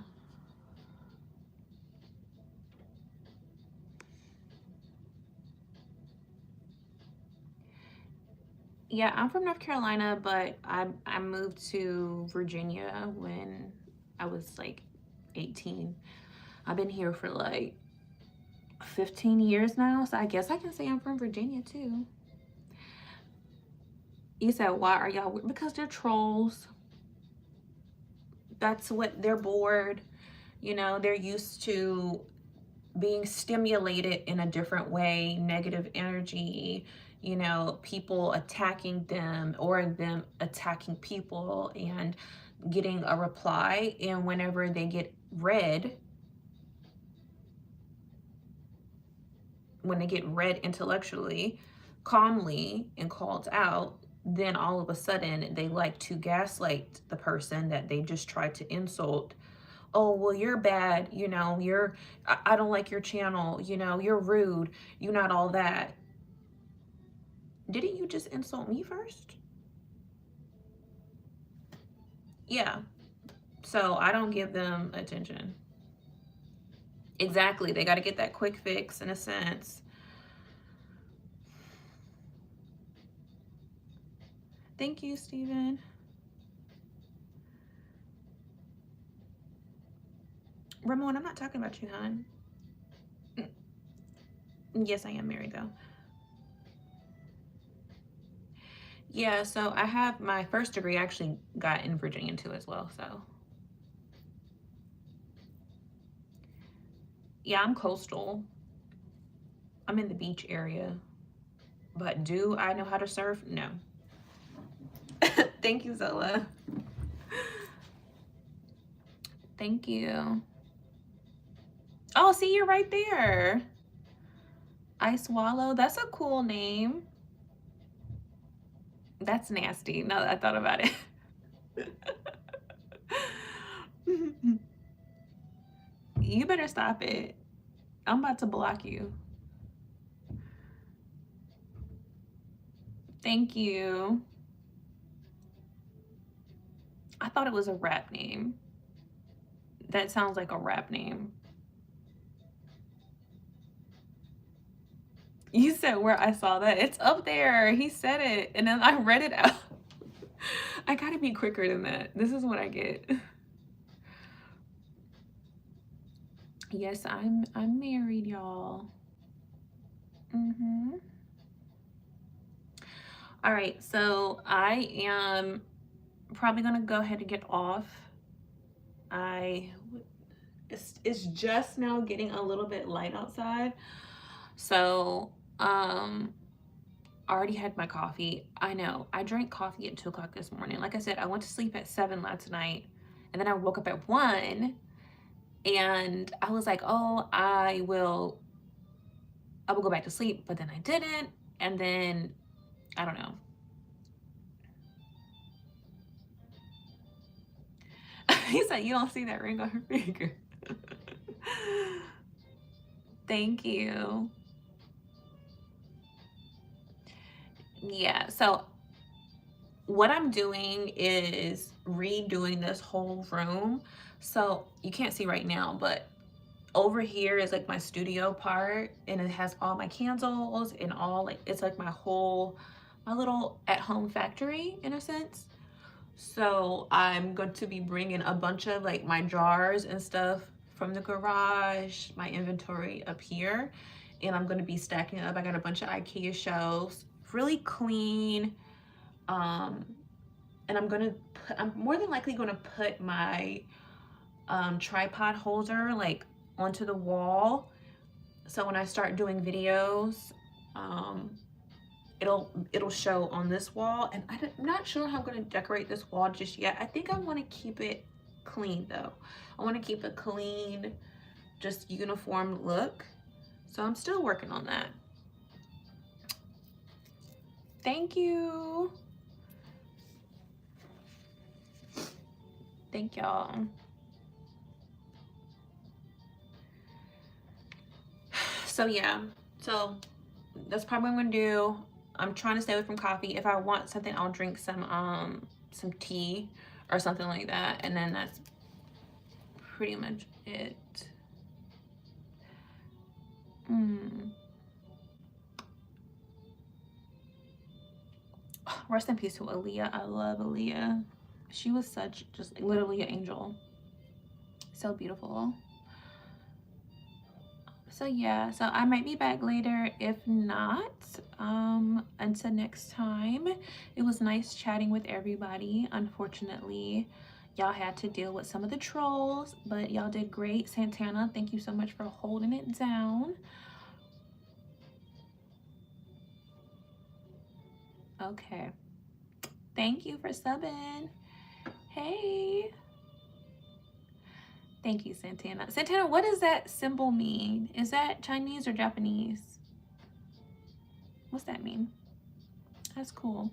Yeah, I'm from North Carolina, but I moved to Virginia when I was like 18. I've been here for like 15 years now, so I guess I can say I'm from Virginia too. You said, why are y'all? Because they're trolls. That's what they're bored. You know, they're used to being stimulated in a different way, negative energy, you know, people attacking them or them attacking people and getting a reply. And whenever they get read, when they get read intellectually, calmly, and called out, then all of a sudden they like to gaslight the person that they just tried to insult. Oh, well, you're bad, you know, I don't like your channel, you know, you're rude, you're not all that. Didn't you just insult me first? Yeah. So I don't give them attention. Exactly. They got to get that quick fix in a sense. Thank you, Steven. Ramon, I'm not talking about you, hon. Yes, I am married though. Yeah, so I have my first degree, I actually got in Virginia too as well, so. Yeah, I'm coastal. I'm in the beach area. But do I know how to surf? No. Thank you, Zola. Thank you. Oh, see, you're right there. I Swallow. That's a cool name. That's nasty now that I thought about it. You better stop it. I'm about to block you. Thank you. I thought it was a rap name. That sounds like a rap name. You said where I saw that. It's up there. He said it. And then I read it out. I gotta be quicker than that. This is what I get. Yes, I'm married, y'all. All right, so I am probably gonna go ahead and get off. It's just now getting a little bit light outside, so I already had my coffee. I know I drank coffee at 2 o'clock this morning. Like I said, I went to sleep at 7 last night, and then I woke up at 1, and I was like, oh, I will go back to sleep, but then I didn't, and then I don't know. He said, you don't see that ring on her finger. Thank you. Yeah, so what I'm doing is redoing this whole room. So you can't see right now, but over here is like my studio part, and it has all my candles and all, like, it's like my little at-home factory in a sense. So I'm going to be bringing a bunch of like my jars and stuff from the garage, my inventory up here, and I'm going to be stacking up. I got a bunch of IKEA shelves, really clean. And I'm more than likely going to put my tripod holder like onto the wall. So when I start doing videos, it'll show on this wall. And I'm not sure how I'm going to decorate this wall just yet. I think I want to keep it clean though. I want to keep a clean, just uniform look. So I'm still working on that. Thank you. Thank y'all. So yeah, so that's probably what I'm gonna do. I'm trying to stay away from coffee. If I want something, I'll drink some tea or something like that, and then that's pretty much it. Rest in peace to Aaliyah. I love Aaliyah. She was such, just literally an angel. So beautiful. So yeah, so I might be back later. If not, until next time. It was nice chatting with everybody. Unfortunately, y'all had to deal with some of the trolls, but y'all did great. Santana, thank you so much for holding it down. Okay. Thank you for subbing. Hey. Thank you, Santana. Santana, what does that symbol mean? Is that Chinese or Japanese? What's that mean? That's cool.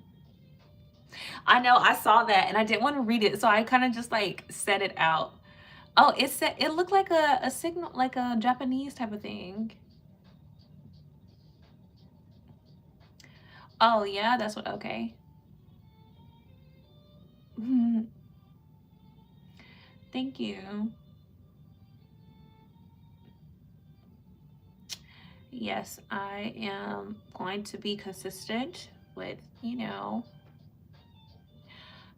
I know, I saw that and I didn't want to read it, so I kind of just like said it out. Oh, it said, it looked like a signal, like a Japanese type of thing. Oh yeah, that's what, okay. Thank you. Yes, I am going to be consistent with, you know,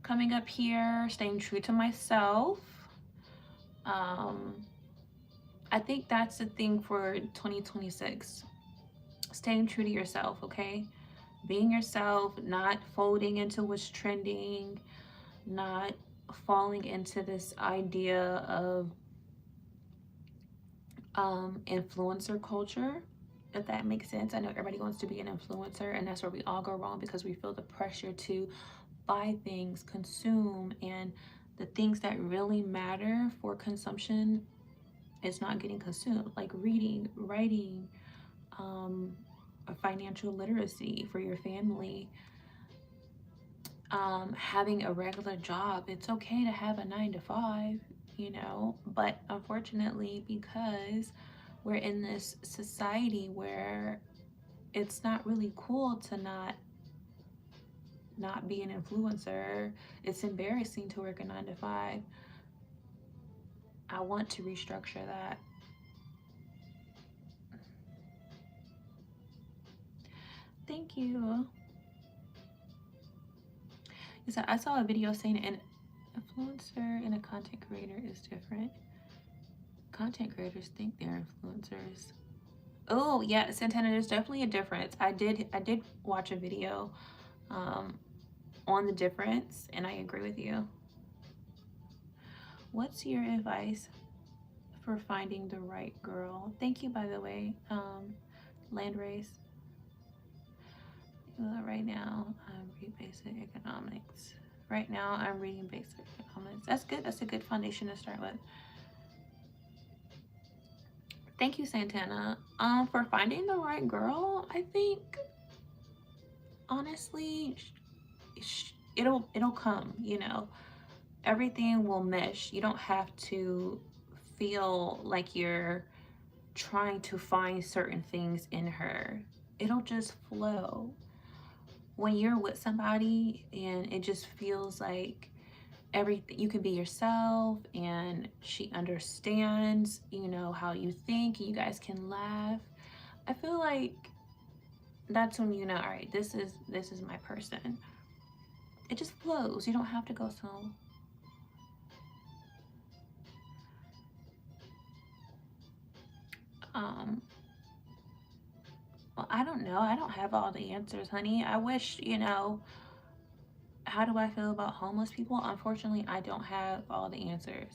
coming up here, staying true to myself. I think that's the thing for 2026. Staying true to yourself, okay? Being yourself, not folding into what's trending, not falling into this idea of influencer culture, if that makes sense. I know everybody wants to be an influencer, and that's where we all go wrong because we feel the pressure to buy things, consume, and the things that really matter for consumption is not getting consumed, like reading, writing, financial literacy for your family, having a regular job. It's okay to have a 9 to 5, you know, but unfortunately, because we're in this society where it's not really cool to not be an influencer. It's embarrassing to work a 9 to 5. I want to restructure that. Thank you. So I saw a video saying an influencer and a content creator is different. Content creators think they're influencers. Oh yeah, Santana, there's definitely a difference. I did watch a video on the difference, and I agree with you. What's your advice for finding the right girl? Thank you, by the way, Landrace. Right now, I'm reading basic economics. Right now, I'm reading basic economics. That's good. That's a good foundation to start with. Thank you, Santana. For finding the right girl, I think honestly, it'll come. You know, everything will mesh. You don't have to feel like you're trying to find certain things in her. It'll just flow. When you're with somebody and it just feels like everything, you can be yourself and she understands, you know, how you think, and you guys can laugh. I feel like that's when you know, all right, this is my person. It just flows. You don't have to go so well, I don't know. I don't have all the answers, honey. I wish, you know, how do I feel about homeless people? Unfortunately, I don't have all the answers.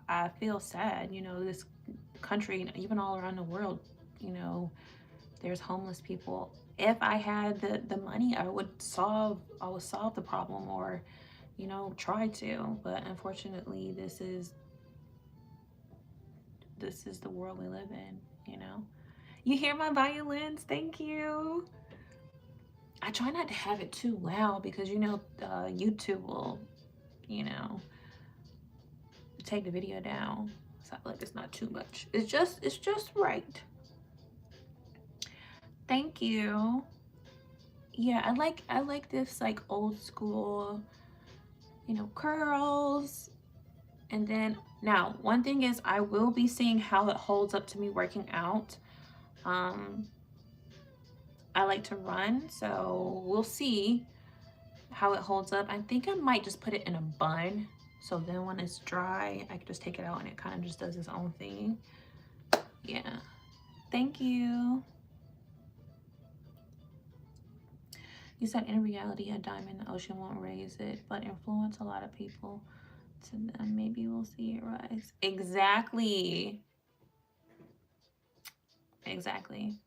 I feel sad, you know, this country, even all around the world, you know, there's homeless people. If I had the money, I would solve the problem, or, you know, try to. But unfortunately, this is the world we live in, you know. You hear my violins? Thank you. I try not to have it too loud because, you know, YouTube will, you know, take the video down. So I feel like it's not too much. It's just right. Thank you. Yeah, I like this like old school, you know, curls. And then now one thing is I will be seeing how it holds up to me working out. Um, I like to run, so we'll see how it holds up. I think I might just put it in a bun. So then when it's dry, I can just take it out and it kind of just does its own thing. Yeah. Thank you. You said in reality, a diamond in the ocean won't raise it, but influence a lot of people. To them, maybe we'll see it rise. Exactly. Exactly.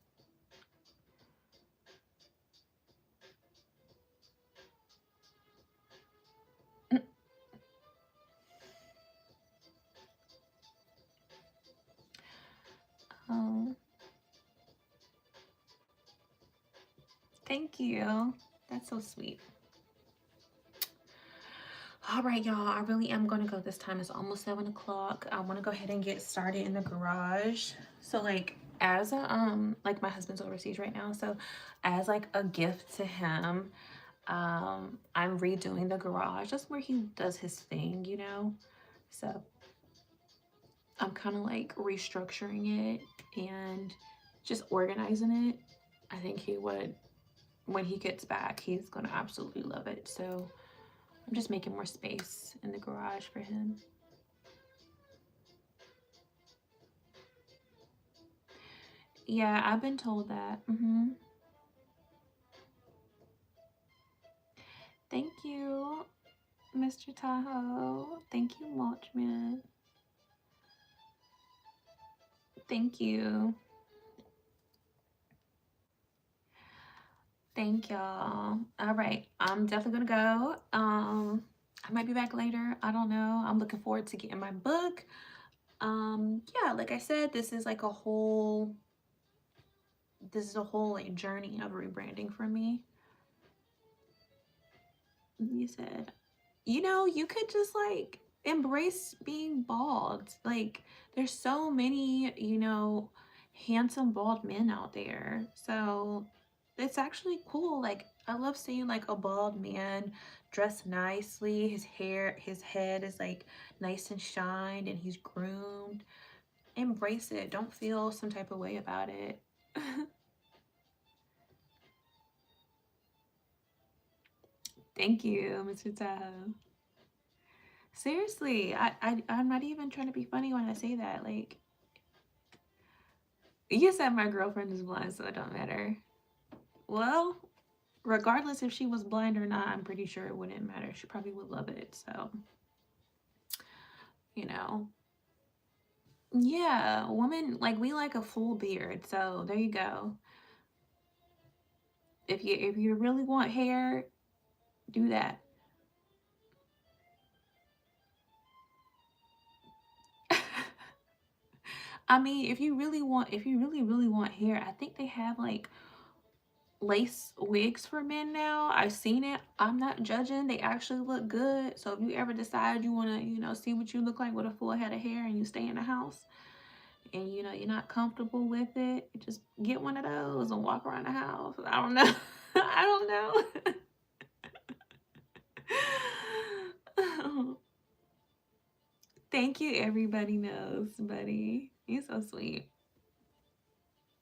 Oh, thank you. That's so sweet. All right, y'all. I really am gonna go this time. It's almost 7 o'clock. I want to go ahead and get started in the garage. So like as a like my husband's overseas right now, so as like a gift to him, I'm redoing the garage. That's where he does his thing, you know. So I'm kind of like restructuring it and just organizing it. I think he would, when he gets back, he's gonna absolutely love it. So I'm just making more space in the garage for him. Yeah, I've been told that. Thank you, Mr. Tahoe. Thank you, Mulchman. Thank you. Thank y'all. All right, I'm definitely gonna go. I might be back later. I don't know. I'm looking forward to getting my book. Yeah, like I said, this is a whole like journey of rebranding for me. You said, you know, you could just like embrace being bald. Like there's so many, you know, handsome bald men out there. So it's actually cool. Like I love seeing like a bald man dressed nicely. His head is like nice and shined and he's groomed. Embrace it. Don't feel some type of way about it. Thank you, Mr. Tahoe. Seriously, I'm not even trying to be funny when I say that. Like, you said my girlfriend is blind, so it don't matter. Well, regardless if she was blind or not, I'm pretty sure it wouldn't matter. She probably would love it. So, you know, yeah, woman, like we like a full beard. So there you go. If you really want hair, do that. I mean, if you really want hair, I think they have like lace wigs for men now. I've seen it. I'm not judging. They actually look good. So if you ever decide you want to, you know, see what you look like with a full head of hair and you stay in the house and you know you're not comfortable with it, just get one of those and walk around the house. I don't know. I don't know. Thank you, everybody knows, buddy. You're so sweet.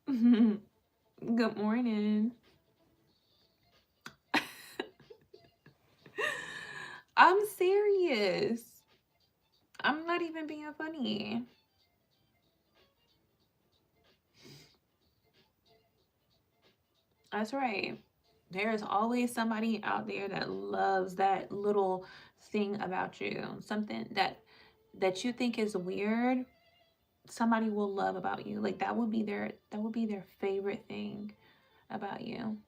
Good morning. I'm serious. I'm not even being funny. That's right. There is always somebody out there that loves that little thing about you. Something that you think is weird, somebody will love about you. Like that would be their favorite thing about you.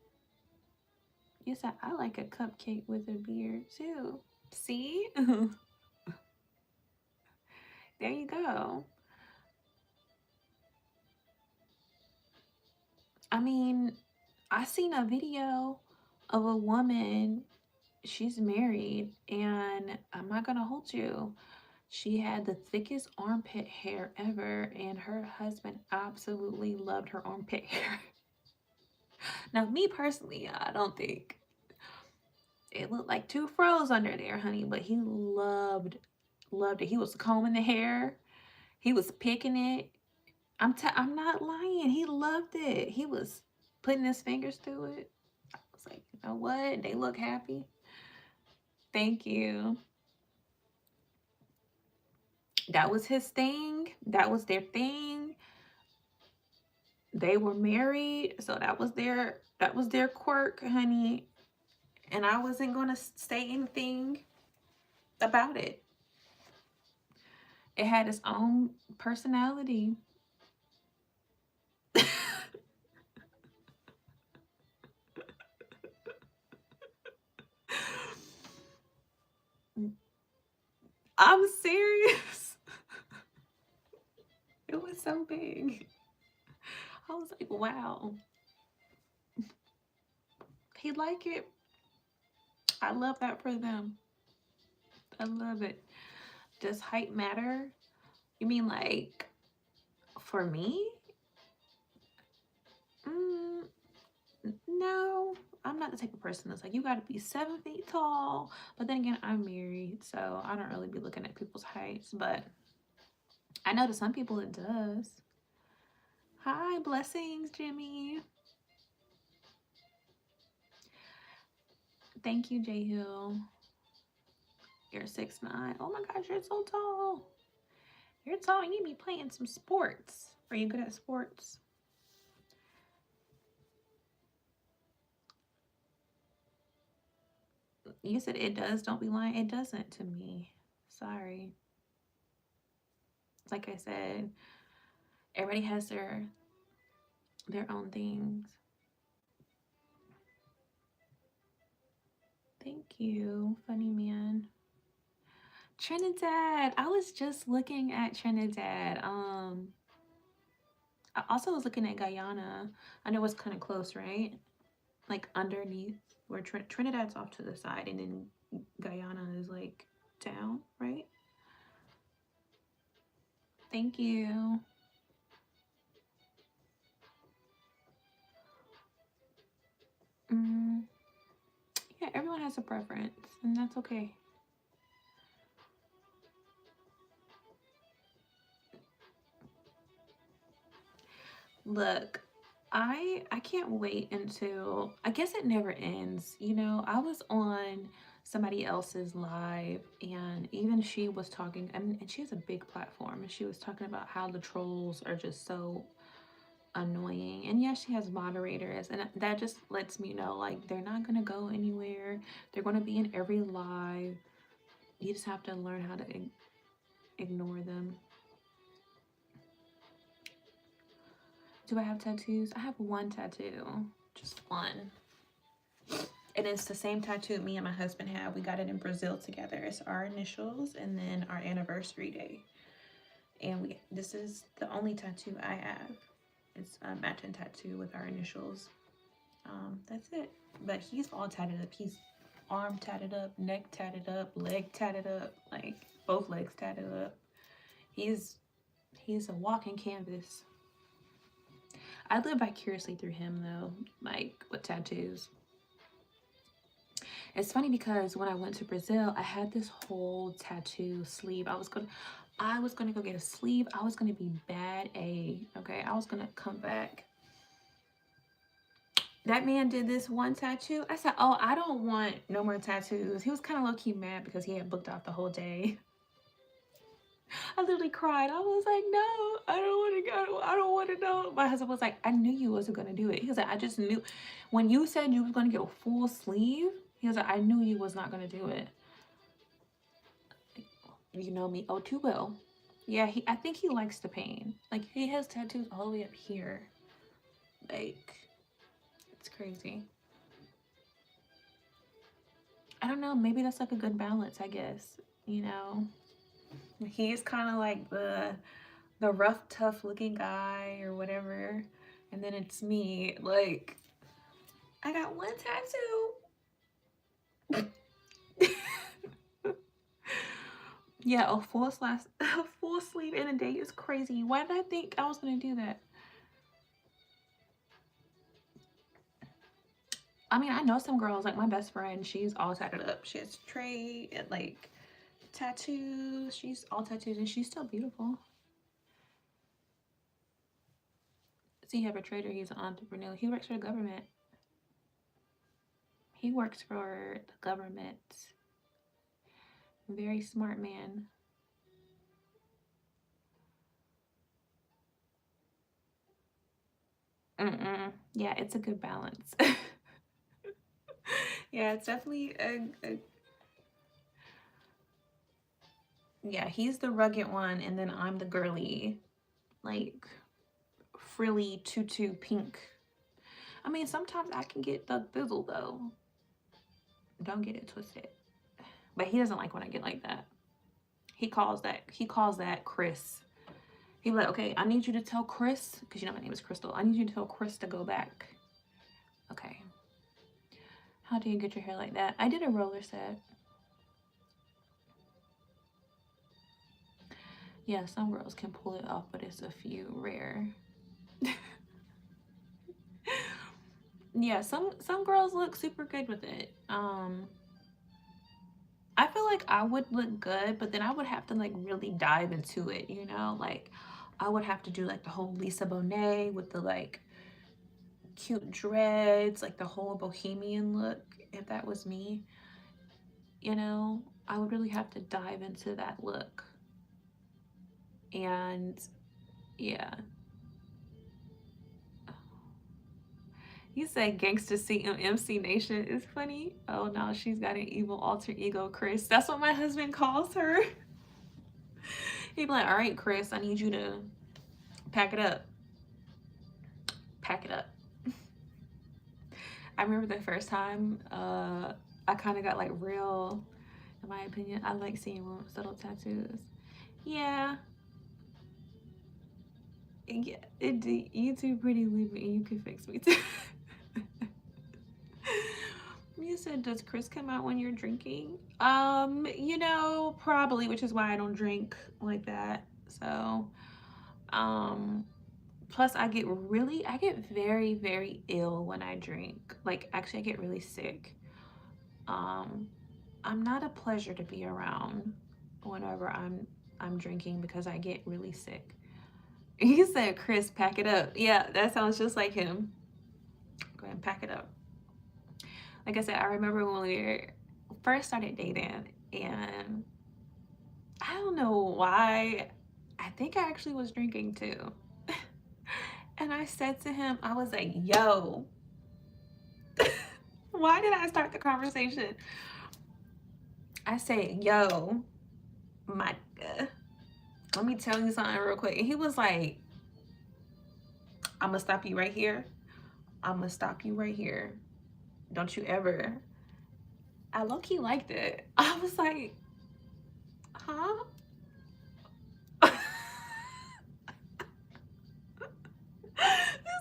You said I like a cupcake with a beard too. See? There you go. I mean, I seen a video of a woman, she's married, and I'm not gonna hold you. She had the thickest armpit hair ever, and her husband absolutely loved her armpit hair. Now, me personally, I don't think it looked like two froze under there, honey, but he loved it. He was combing the hair. He was picking it. I'm not lying. He loved it. He was putting his fingers through it. I was like, you know what? They look happy. Thank you. That was his thing. That was their thing. They were married, so that was their quirk, honey. And I wasn't gonna say anything about it. It had its own personality. I'm serious. It was so big. I was like, wow. He like it. I love that for them. I love it. Does height matter? You mean like for me? Mm, no. I'm not the type of person that's like, you got to be 7 feet tall. But then again, I'm married, so I don't really be looking at people's heights. But I know to some people it does. Hi, blessings, Jimmy. Thank you, J Hill. You're 6'9". Oh my gosh, you're so tall. You're tall. You need to be playing some sports. Are you good at sports? You said it does. Don't be lying. It doesn't to me. Sorry. Like I said, everybody has their own things. Thank you, funny man. Trinidad. I was just looking at Trinidad. I also was looking at Guyana. I know it's kind of close, right? Like underneath where Trinidad's off to the side, and then Guyana is like down, right? Thank you. Mm, yeah, everyone has a preference, and that's okay. Look, I can't wait until, I guess it never ends. You know, I was on somebody else's live, and even she was talking, and she has a big platform, and she was talking about how the trolls are just so annoying. And yes, she has moderators, and that just lets me know like they're not gonna go anywhere. They're gonna be in every live. You just have to learn how to ignore them. Do I have tattoos? I have one tattoo, just one. And it's the same tattoo me and my husband have. We got it in Brazil together. It's our initials and then our anniversary day. And this is the only tattoo I have. It's a matching tattoo with our initials. That's it. But he's all tatted up. He's arm tatted up, neck tatted up, leg tatted up, like both legs tatted up. He's a walking canvas. I live vicariously through him though, like with tattoos. It's funny because when I went to Brazil, I had this whole tattoo sleeve. I was gonna go get a sleeve. I was gonna be bad A. Okay, I was gonna come back. That man did this one tattoo. I said, "Oh, I don't want no more tattoos." He was kind of low key mad because he had booked out the whole day. I literally cried. I was like, "No, I don't want to go. I don't want to know." My husband was like, "I knew you wasn't gonna do it." He was like, "I just knew when you said you was gonna get a full sleeve." He was like, "I knew you was not gonna do it." You know me oh too well. Yeah, I think he likes the pain. Like he has tattoos all the way up here. Like it's crazy. I don't know, maybe that's like a good balance, I guess. You know. He's kind of like the rough, tough looking guy or whatever. And then it's me, like I got one tattoo. Yeah, a full sleeve in a day is crazy. Why did I think I was gonna do that? I mean, I know some girls, like my best friend, she's all tatted up. She has tray and like tattoos. She's all tattooed and she's still beautiful. So you have a trader, he's an entrepreneur. He works for the government. He works for the government. Very smart man. Yeah, it's a good balance. Yeah, it's definitely a yeah, he's the rugged one, and then I'm the girly, like frilly tutu pink. I mean, sometimes I can get the thizzle though. Don't get it twisted. But he doesn't like when I get like that. He calls that Chris. He'd be like, okay, I need you to tell Chris, because you know my name is Crystal. I need you to tell Chris to go back. Okay. How do you get your hair like that? I did a roller set. Yeah, some girls can pull it off, but it's a few rare. Yeah, some girls look super good with it. I feel like I would look good, but then I would have to like really dive into it, you know? Like I would have to do like the whole Lisa Bonet with the like cute dreads, like the whole bohemian look, if that was me. You know, I would really have to dive into that look. And yeah. You said gangsta CMMC Nation is funny. Oh no, she's got an evil alter ego, Chris. That's what my husband calls her. He'd be like, all right, Chris, I need you to pack it up. Pack it up. I remember the first time I kind of got like real, in my opinion, I like seeing subtle tattoos. Yeah. Yeah, you too pretty, leave me, and you can fix me too. You said, does Chris come out when you're drinking? You know, probably, which is why I don't drink like that. So, plus I get very, very ill when I drink. Like, actually, I get really sick. I'm not a pleasure to be around whenever I'm drinking because I get really sick. He said, Chris, pack it up. Yeah, that sounds just like him. Go ahead and pack it up. Like I said, I remember when we first started dating, and I don't know why. I think I actually was drinking too. And I said to him, I was like, yo, why did I start the conversation? I said, yo, Micah, let me tell you something real quick. And he was like, I'm gonna stop you right here. I'm gonna stop you right here. Don't you ever. I low-key liked it. I was like, huh? He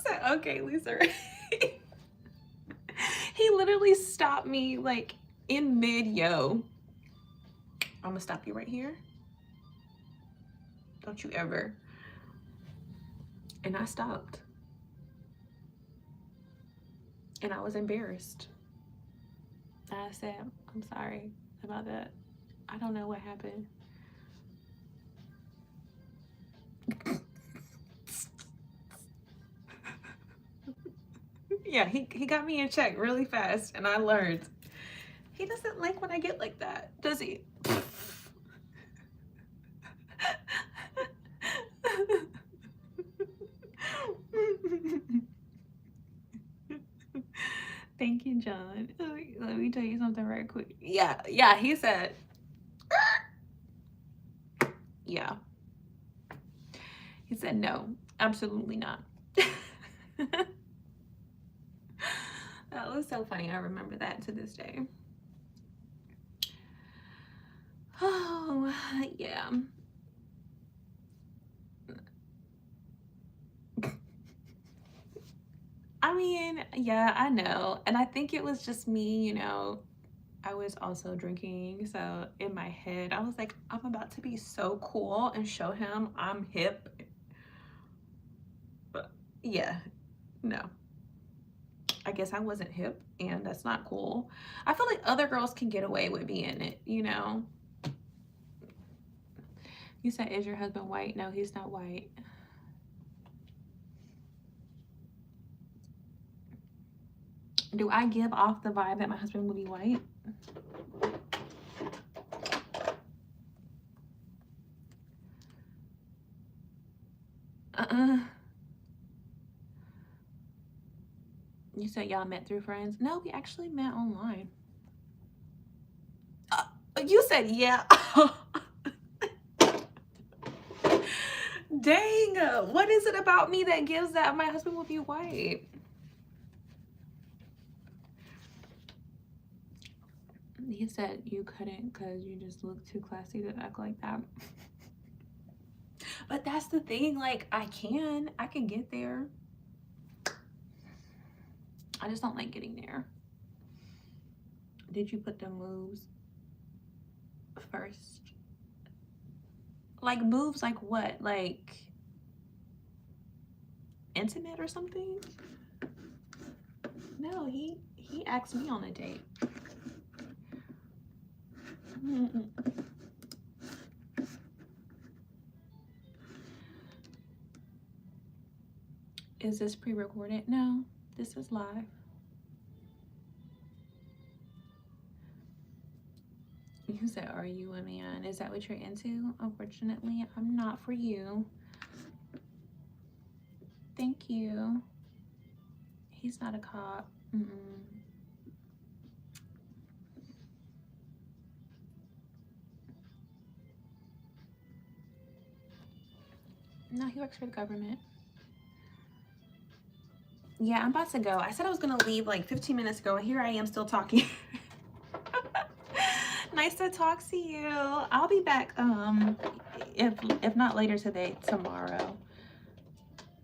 said, okay, Lisa. He literally stopped me like in mid-yo. I'm gonna stop you right here. Don't you ever. And I stopped. And I was embarrassed. And I said, I'm sorry about that. I don't know what happened. Yeah, he got me in check really fast, and I learned. He doesn't like when I get like that, does he? Thank you, John. Let me tell you something right quick. Yeah, he said, yeah. He said, no, absolutely not. That was so funny. I remember that to this day. Oh, yeah. I mean, yeah, I know. And I think it was just me, you know, I was also drinking. So in my head, I was like, I'm about to be so cool and show him I'm hip. But yeah, no. I guess I wasn't hip. and that's not cool. I feel like other girls can get away with being it, you know? You said, is your husband white? No, he's not white. Do I give off the vibe that my husband would be white? You said y'all met through friends? No, we actually met online. You said, yeah. Dang, what is it about me that gives that my husband will be white? He said you couldn't because you just look too classy to act like that. But that's the thing, like, I can get there. I just don't like getting there. Did you put the moves first? Like moves like what? Like intimate or something? No, he asked me on a date. Is this pre-recorded? No, this is live. You said, are you a man? Is that what you're into? Unfortunately, I'm not for you. Thank you. He's not a cop. No, he works for the government. Yeah, I'm about to go. I said I was gonna leave like 15 minutes ago, and here I am still talking. Nice to talk to you. I'll be back if not later today, tomorrow,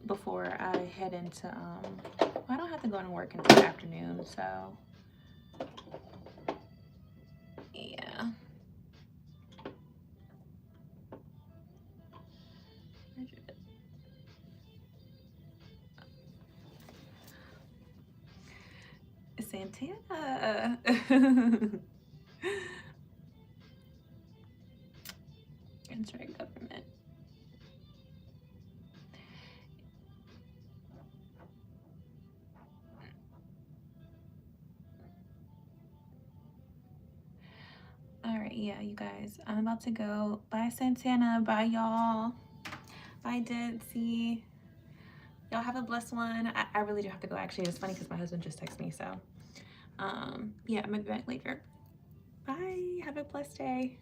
before I head into well, I don't have to go to work until the afternoon, so yeah. Santana. That's right, government. All right, yeah, you guys, I'm about to go. Bye, Santana. Bye, y'all. Bye, Ditsy. Y'all have a blessed one. I really do have to go. Actually, it's funny because my husband just texted me, so yeah, I'm gonna be back later. Bye. Have a blessed day.